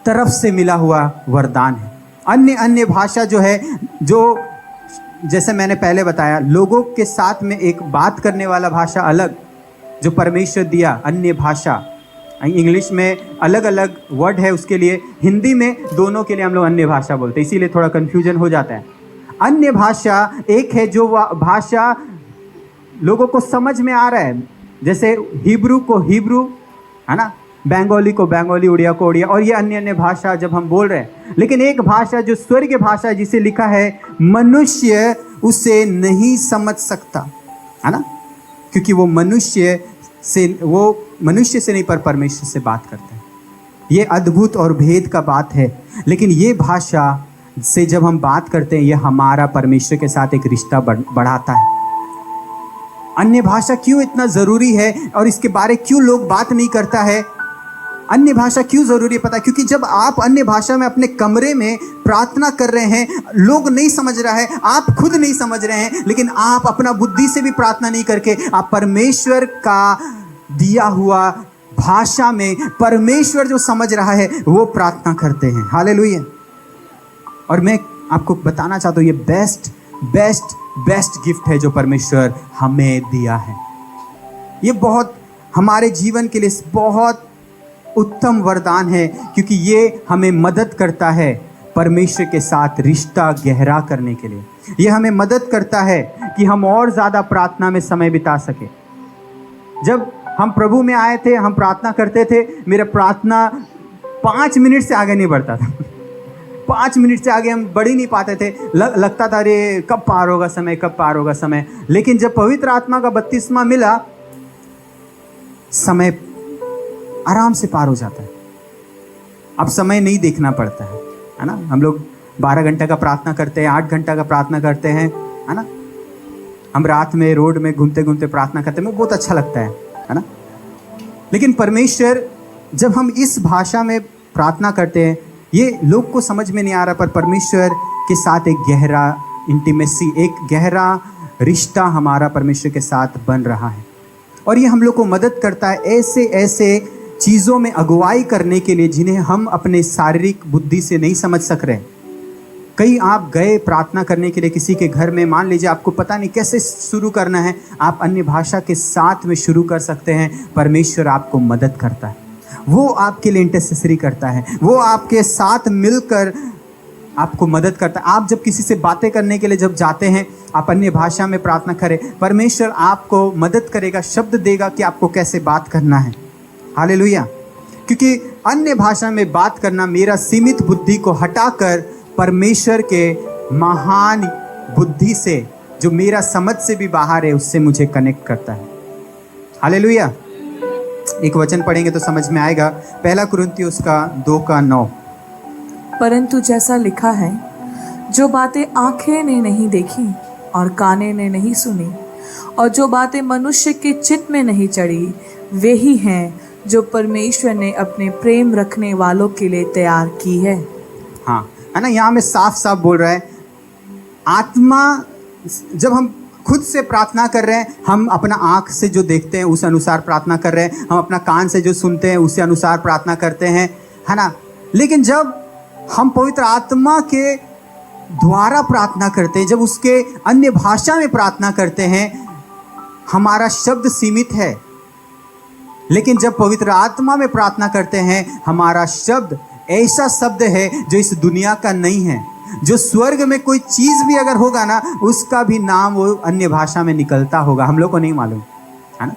तरफ से मिला हुआ वरदान है। अन्य भाषा जो है, जो जैसे मैंने पहले बताया, लोगों के साथ में एक बात करने वाला भाषा अलग जो परमेश्वर दिया, अन्य भाषा। इंग्लिश में अलग अलग वर्ड है उसके लिए, हिंदी में दोनों के लिए हम लोग अन्य भाषा बोलते हैं, इसीलिए थोड़ा कन्फ्यूजन हो जाता है। अन्य भाषा एक है जो भाषा लोगों को समझ में आ रहा है, जैसे हिब्रू को हिब्रू, है ना, बंगाली को बंगाली, उड़िया को उड़िया, और ये अन्य भाषा जब हम बोल रहे हैं। लेकिन एक भाषा जो स्वर्गीय भाषा है, जिसे लिखा है मनुष्य उसे नहीं समझ सकता, है ना, क्योंकि वो मनुष्य से नहीं पर परमेश्वर से बात करते हैं। ये अद्भुत और भेद का बात है। लेकिन ये भाषा से जब हम बात करते हैं, ये हमारा परमेश्वर के साथ एक रिश्ता बढ़ाता है। अन्य भाषा क्यों इतना ज़रूरी है और इसके बारे क्यों लोग बात नहीं करता है? अन्य भाषा क्यों ज़रूरी है पता है? क्योंकि जब आप अन्य भाषा में अपने कमरे में प्रार्थना कर रहे हैं, लोग नहीं समझ रहा है, आप खुद नहीं समझ रहे हैं, लेकिन आप अपना बुद्धि से भी प्रार्थना नहीं करके आप परमेश्वर का दिया हुआ भाषा में परमेश्वर जो समझ रहा है वो प्रार्थना करते हैं। हालेलुया। और मैं आपको बताना चाहता हूँ, ये बेस्ट गिफ्ट है जो परमेश्वर हमें दिया है। ये बहुत हमारे जीवन के लिए बहुत उत्तम वरदान है, क्योंकि ये हमें मदद करता है परमेश्वर के साथ रिश्ता गहरा करने के लिए। ये हमें मदद करता है कि हम और ज़्यादा प्रार्थना में समय बिता सके। जब हम प्रभु में आए थे, हम प्रार्थना करते थे, मेरा प्रार्थना 5 मिनट से आगे नहीं बढ़ता था। 5 मिनट से आगे हम बढ़ ही नहीं पाते थे। लगता था अरे कब पार होगा समय। लेकिन जब पवित्र आत्मा का बपतिस्मा मिला, समय आराम से पार हो जाता है। अब समय नहीं देखना पड़ता है ना। हम लोग 12 घंटे का प्रार्थना करते हैं, 8 घंटा का प्रार्थना करते हैं, है ना। हम रात में रोड में घूमते घूमते प्रार्थना करते हैं, मुझे बहुत अच्छा लगता है ना। लेकिन परमेश्वर, जब हम इस भाषा में प्रार्थना करते हैं, ये लोग को समझ में नहीं आ रहा, पर परमेश्वर के साथ एक गहरा इंटीमेसी, एक गहरा रिश्ता हमारा परमेश्वर के साथ बन रहा है। और ये हम लोग को मदद करता है ऐसे चीज़ों में अगुवाई करने के लिए जिन्हें हम अपने शारीरिक बुद्धि से नहीं समझ सक रहे। कई आप गए प्रार्थना करने के लिए किसी के घर में, मान लीजिए आपको पता नहीं कैसे शुरू करना है, आप अन्य भाषा के साथ में शुरू कर सकते हैं। परमेश्वर आपको मदद करता है, वो आपके लिए इंटरसेसरी करता है, वो आपके साथ मिलकर आपको मदद करता है। आप जब किसी से बातें करने के लिए जब जाते हैं, आप अन्य भाषा में प्रार्थना करें, परमेश्वर आपको मदद करेगा, शब्द देगा कि आपको कैसे बात करना है। हालेलुया। क्योंकि अन्य भाषा में बात करना मेरा सीमित बुद्धि को हटाकर परमेश्वर के महान बुद्धि से, जो मेरा समझ से भी बाहर है, उससे मुझे कनेक्ट करता है। हालेलुया। एक वचन पढ़ेंगे तो समझ में आएगा। 1 कुरिन्थियों 2:9। परंतु जैसा लिखा है, जो बातें आंखें ने नहीं देखी और काने ने नहीं सुनी और जो बातें मनुष्य के चित्त में नहीं चढ़ी, वे ही हैं जो परमेश्वर ने अपने प्रेम रखने वालों के लिए तैयार की है। हाँ, है ना। यहाँ में साफ साफ बोल रहा है, आत्मा, जब हम खुद से प्रार्थना कर रहे हैं, हम अपना आँख से जो देखते हैं उस अनुसार प्रार्थना कर रहे हैं, हम अपना कान से जो सुनते हैं उसी अनुसार प्रार्थना करते हैं, है ना। लेकिन जब हम पवित्र आत्मा के द्वारा प्रार्थना करते हैं, जब उसके अन्य भाषा में प्रार्थना करते हैं, हमारा शब्द सीमित है। लेकिन जब पवित्र आत्मा में प्रार्थना करते हैं, हमारा शब्द ऐसा शब्द है जो इस दुनिया का नहीं है, जो स्वर्ग में कोई चीज़ भी अगर होगा ना, उसका भी नाम वो अन्य भाषा में निकलता होगा, हम लोग को नहीं मालूम, है ना।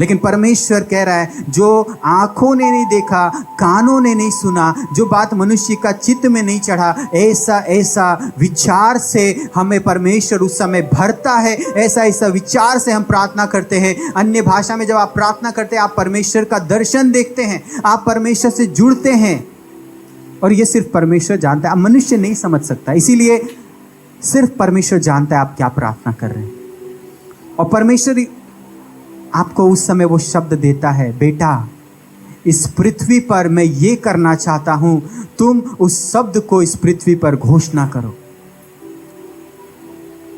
लेकिन परमेश्वर कह रहा है जो आंखों ने नहीं देखा, कानों ने नहीं सुना, जो बात मनुष्य का चित्त में नहीं चढ़ा, ऐसा ऐसा विचार से हमें परमेश्वर उस समय भरता है। ऐसा ऐसा विचार से हम प्रार्थना करते हैं। अन्य भाषा में जब आप प्रार्थना करते हैं, आप परमेश्वर का दर्शन देखते हैं, आप परमेश्वर से जुड़ते हैं। और ये सिर्फ परमेश्वर जानता है, आप मनुष्य नहीं समझ सकता। इसीलिए सिर्फ परमेश्वर जानता है आप क्या प्रार्थना कर रहे हैं। और परमेश्वर आपको उस समय वो शब्द देता है, बेटा इस पृथ्वी पर मैं ये करना चाहता हूं, तुम उस शब्द को इस पृथ्वी पर घोषणा करो।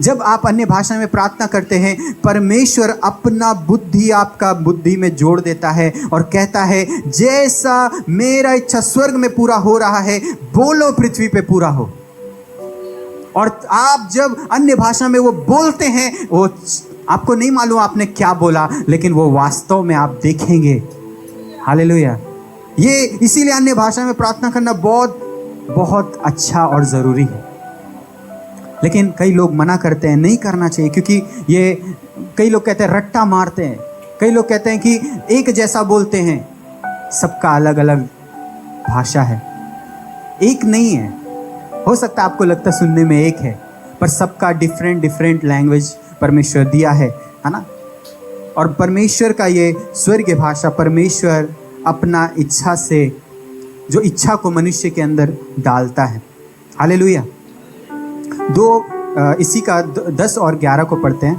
जब आप अन्य भाषा में प्रार्थना करते हैं, परमेश्वर अपना बुद्धि आपका बुद्धि में जोड़ देता है और कहता है जैसा मेरा इच्छा स्वर्ग में पूरा हो रहा है, बोलो पृथ्वी पे पूरा हो। और आप जब अन्य भाषा में वो बोलते हैं, वो आपको नहीं मालूम आपने क्या बोला, लेकिन वो वास्तव में आप देखेंगे। हालेलुया। ये इसीलिए अन्य भाषा में प्रार्थना करना बहुत बहुत अच्छा और ज़रूरी है। लेकिन कई लोग मना करते हैं, नहीं करना चाहिए, क्योंकि ये कई लोग कहते हैं रट्टा मारते हैं। कई लोग कहते हैं कि एक जैसा बोलते हैं। सबका अलग अलग भाषा है, एक नहीं है। हो सकता है आपको लगता सुनने में एक है, पर सबका डिफरेंट डिफरेंट लैंग्वेज परमेश्वर दिया है ना। और परमेश्वर का ये स्वर्गीय भाषा, परमेश्वर अपना इच्छा से, जो इच्छा को मनुष्य के अंदर डालता है। हालेलुया। इसी का 10 और 11 को पढ़ते हैं।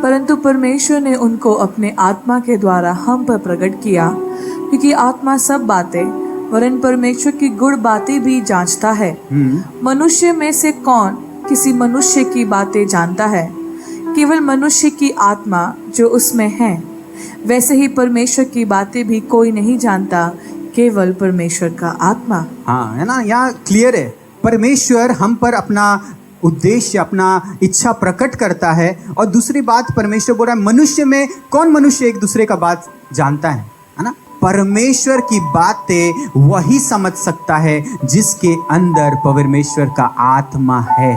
परंतु परमेश्वर ने उनको अपने आत्मा के द्वारा हम पर प्रकट किया, क्योंकि आत्मा सब बातें वरन परमेश्वर की गुड़ बातें भी जांचता है। मनुष्य में से कौन किसी मनुष्य की बातें जानता है? केवल मनुष्य की आत्मा जो उसमें है। वैसे ही परमेश्वर की बातें भी कोई नहीं जानता, केवल परमेश्वर का आत्मा। हाँ, है ना, यहाँ क्लियर है। परमेश्वर हम पर अपना उद्देश्य, अपना इच्छा प्रकट करता है। और दूसरी बात परमेश्वर बोल रहा है, मनुष्य में कौन मनुष्य एक दूसरे का बात जानता है ना। परमेश्वर की बातें वही समझ सकता है जिसके अंदर परमेश्वर का आत्मा है।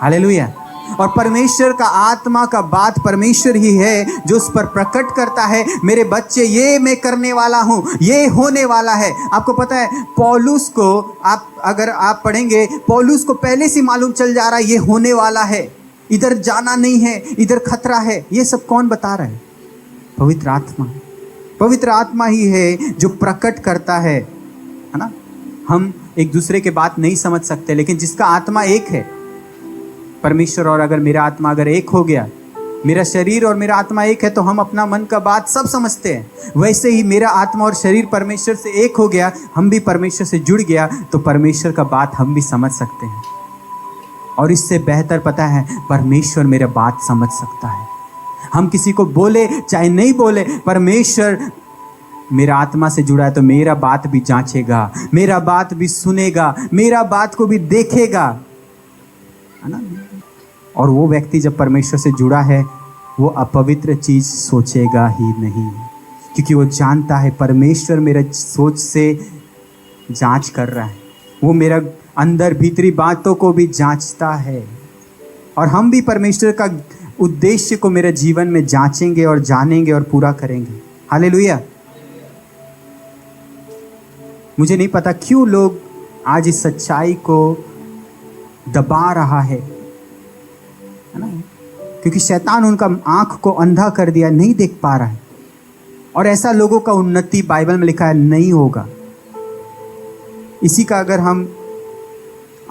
हालेलुया। और परमेश्वर का आत्मा का बात परमेश्वर ही है जो उस पर प्रकट करता है, मेरे बच्चे ये मैं करने वाला हूँ, ये होने वाला है। आपको पता है पौलुस को अगर आप पढ़ेंगे, पौलुस को पहले से मालूम चल जा रहा है ये होने वाला है, इधर जाना नहीं है, इधर खतरा है। ये सब कौन बता रहा है? पवित्र आत्मा। पवित्र आत्मा ही है जो प्रकट करता है ना। हम एक दूसरे के बात नहीं समझ सकते, लेकिन जिसका आत्मा एक है, परमेश्वर और अगर मेरा आत्मा अगर एक हो गया, मेरा शरीर और मेरा आत्मा एक है, तो हम अपना मन का बात सब समझते हैं। वैसे ही मेरा आत्मा और शरीर परमेश्वर से एक हो गया, हम भी परमेश्वर से जुड़ गया, तो परमेश्वर का बात हम भी समझ सकते हैं। और इससे बेहतर पता है, परमेश्वर मेरा बात समझ सकता है। हम किसी को बोले चाहे नहीं बोले, परमेश्वर मेरा आत्मा से जुड़ा है तो मेरा बात भी जांचेगा, मेरा बात भी सुनेगा, मेरा बात को भी देखेगा, है ना। और वो व्यक्ति जब परमेश्वर से जुड़ा है, वो अपवित्र चीज सोचेगा ही नहीं, क्योंकि वो जानता है परमेश्वर मेरा सोच से जांच कर रहा है। वो मेरा अंदर भीतरी बातों को भी जांचता है। और हम भी परमेश्वर का उद्देश्य को मेरे जीवन में जांचेंगे और जानेंगे और पूरा करेंगे। हालेलुया। मुझे नहीं पता क्यों लोग आज इस सच्चाई को दबा रहा है ना, क्योंकि शैतान उनका आंख को अंधा कर दिया, नहीं देख पा रहा है। और ऐसा लोगों का उन्नति बाइबल में लिखा है नहीं होगा। इसी का अगर हम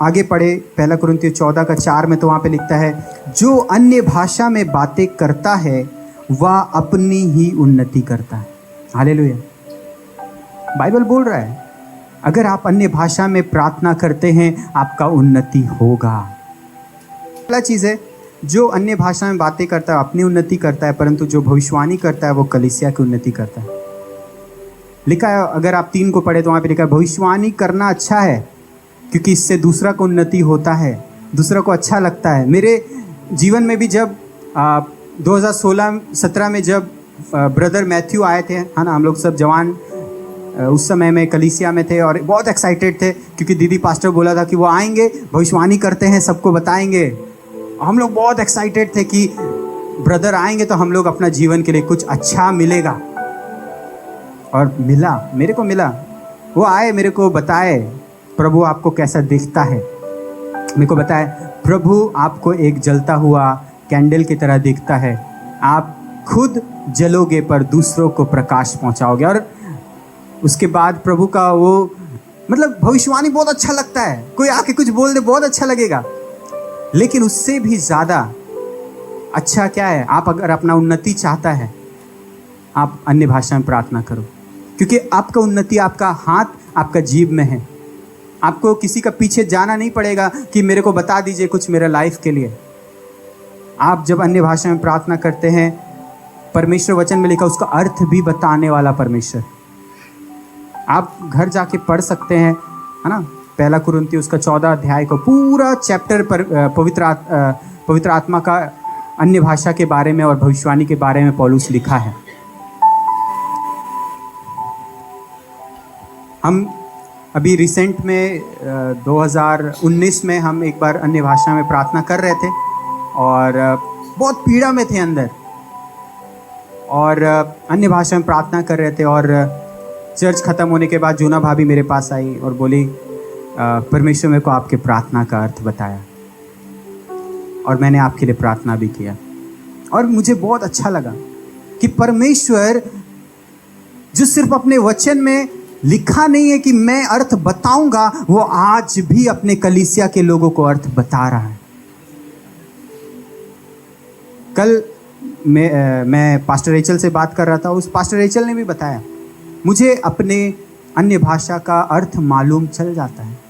आगे पढ़े 1 कुरिन्थियों 14:4 में, तो वहाँ पे लिखता है, जो अन्य भाषा में बातें करता है वह अपनी ही उन्नति करता है। हालेलुया। बाइबल बोल रहा है अगर आप अन्य भाषा में प्रार्थना करते हैं, आपका उन्नति होगा। पहला चीज़ है, जो अन्य भाषा में बातें करता है अपनी उन्नति करता है, परंतु जो भविष्यवाणी करता है वो कलीसिया की उन्नति करता है। लिखा है, अगर आप 3 को पढ़े तो वहाँ पे लिखा है, भविष्यवाणी करना अच्छा है क्योंकि इससे दूसरा को उन्नति होता है, दूसरा को अच्छा लगता है। मेरे जीवन में भी जब 2016-17 में जब ब्रदर मैथ्यू आए थे, है ना, हम लोग सब जवान उस समय में कलीसिया में थे और बहुत एक्साइटेड थे, क्योंकि दीदी पास्टर बोला था कि वो आएंगे, भविष्यवाणी करते हैं, सबको बताएंगे। हम लोग बहुत एक्साइटेड थे कि ब्रदर आएंगे तो हम लोग अपना जीवन के लिए कुछ अच्छा मिलेगा। और मिला, मेरे को मिला। वो आए, मेरे को बताए प्रभु आपको कैसा दिखता है। मेरे को बताए प्रभु आपको एक जलता हुआ कैंडल की तरह दिखता है, आप खुद जलोगे पर दूसरों को प्रकाश पहुंचाओगे। और उसके बाद प्रभु का वो मतलब भविष्यवाणी बहुत अच्छा लगता है। कोई आके कुछ बोल दे बहुत अच्छा लगेगा, लेकिन उससे भी ज़्यादा अच्छा क्या है, आप अगर अपना उन्नति चाहता है आप अन्य भाषा में प्रार्थना करो, क्योंकि आपका उन्नति आपका हाथ, आपका जीभ में है। आपको किसी का पीछे जाना नहीं पड़ेगा कि मेरे को बता दीजिए कुछ मेरे लाइफ के लिए। आप जब अन्य भाषा में प्रार्थना करते हैं, परमेश्वर वचन में लिखा उसका अर्थ भी बताने वाला परमेश्वर। आप घर जाके पढ़ सकते हैं, है ना, 1 कुरिन्थियों उसका 14 अध्याय को पूरा चैप्टर पर पवित्र आत्मा का अन्य भाषा के बारे में और भविष्यवाणी के बारे में पौलुस लिखा है। हम अभी रिसेंट में 2019 में हम एक बार अन्य भाषा में प्रार्थना कर रहे थे और बहुत पीड़ा में थे अंदर, और अन्य भाषा में प्रार्थना कर रहे थे। और चर्च ख़त्म होने के बाद जूना भाभी मेरे पास आई और बोली परमेश्वर मेरे को आपके प्रार्थना का अर्थ बताया, और मैंने आपके लिए प्रार्थना भी किया। और मुझे बहुत अच्छा लगा कि परमेश्वर जो सिर्फ अपने वचन में लिखा नहीं है कि मैं अर्थ बताऊंगा, वो आज भी अपने कलीसिया के लोगों को अर्थ बता रहा है। कल मैं पास्टर रेचल से बात कर रहा था, उस पास्टर रेचल ने भी बताया मुझे अपने अन्य भाषा का अर्थ मालूम चल जाता है।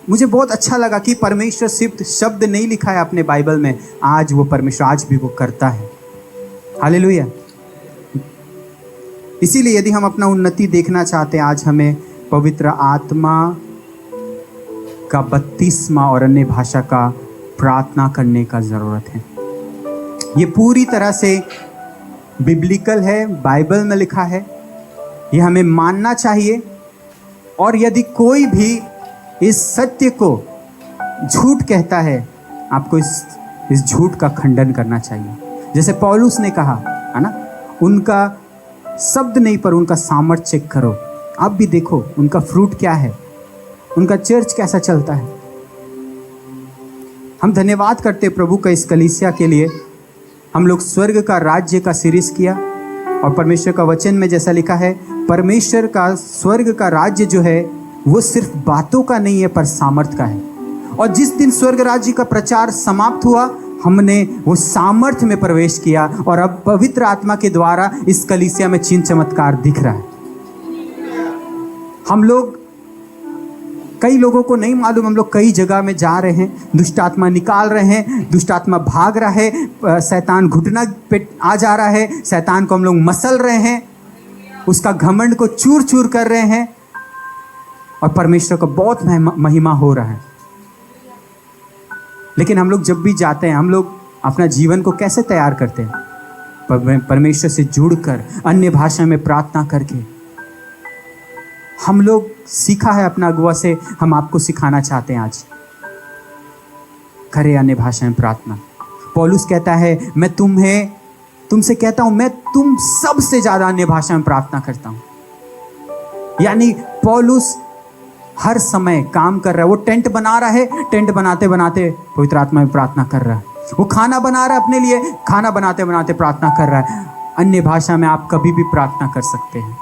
मुझे बहुत अच्छा लगा कि परमेश्वर सिर्फ शब्द नहीं लिखा है अपने बाइबल में, आज वो परमेश्वर आज भी वो करता है। हालेलुया। इसीलिए यदि हम अपना उन्नति देखना चाहते हैं, आज हमें पवित्र आत्मा का बपतिस्मा और अन्य भाषा का प्रार्थना करने का ज़रूरत है। ये पूरी तरह से बिब्लिकल है, बाइबल में लिखा है, ये हमें मानना चाहिए। और यदि कोई भी इस सत्य को झूठ कहता है, आपको इस झूठ का खंडन करना चाहिए। जैसे पौलुस ने कहा है ना, उनका शब्द नहीं पर उनका सामर्थ्य चेक करो। आप भी देखो उनका फ्रूट क्या है, उनका चर्च कैसा चलता है। हम धन्यवाद करते प्रभु का इस कलीसिया के लिए। हम लोग स्वर्ग का राज्य का सीरीज किया, और परमेश्वर का वचन में जैसा लिखा है, परमेश्वर का स्वर्ग का राज्य जो है वो सिर्फ बातों का नहीं है पर सामर्थ्य का है। और जिस दिन स्वर्ग राज्य का प्रचार समाप्त हुआ, हमने वो सामर्थ्य में प्रवेश किया, और अब पवित्र आत्मा के द्वारा इस कलीसिया में चिन्ह चमत्कार दिख रहा है। हम लोग, कई लोगों को नहीं मालूम, हम लोग कई जगह में जा रहे हैं, दुष्ट आत्मा निकाल रहे हैं, दुष्ट आत्मा भाग रहा है, शैतान घुटना पे आ जा रहा है, शैतान को हम लोग मसल रहे हैं, उसका घमंड को चूर चूर कर रहे हैं, और परमेश्वर का बहुत महिमा हो रहा है। लेकिन हम लोग जब भी जाते हैं, हम लोग अपना जीवन को कैसे तैयार करते हैं? परमेश्वर से जुड़कर, अन्य भाषा में प्रार्थना करके। हम लोग सीखा है अपना अगुआ से, हम आपको सिखाना चाहते हैं आज। करें अन्य भाषा में प्रार्थना। पौलुस कहता है, मैं तुमसे कहता हूं, मैं तुम सबसे ज्यादा अन्य भाषा में प्रार्थना करता हूं। यानी पौलुस हर समय काम कर रहा है। वो टेंट बना रहा है, टेंट बनाते बनाते पवित्र आत्मा में प्रार्थना कर रहा है। वो खाना बना रहा है अपने लिए, खाना बनाते बनाते प्रार्थना कर रहा है। अन्य भाषा में आप कभी भी प्रार्थना कर सकते हैं।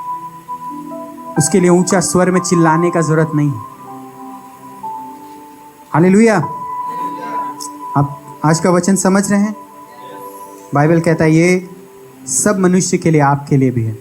उसके लिए ऊंचा स्वर में चिल्लाने का जरूरत नहीं है। हालेलुया। आप आज का वचन समझ रहे हैं? बाइबल कहता है ये सब मनुष्य के लिए, आपके लिए भी है।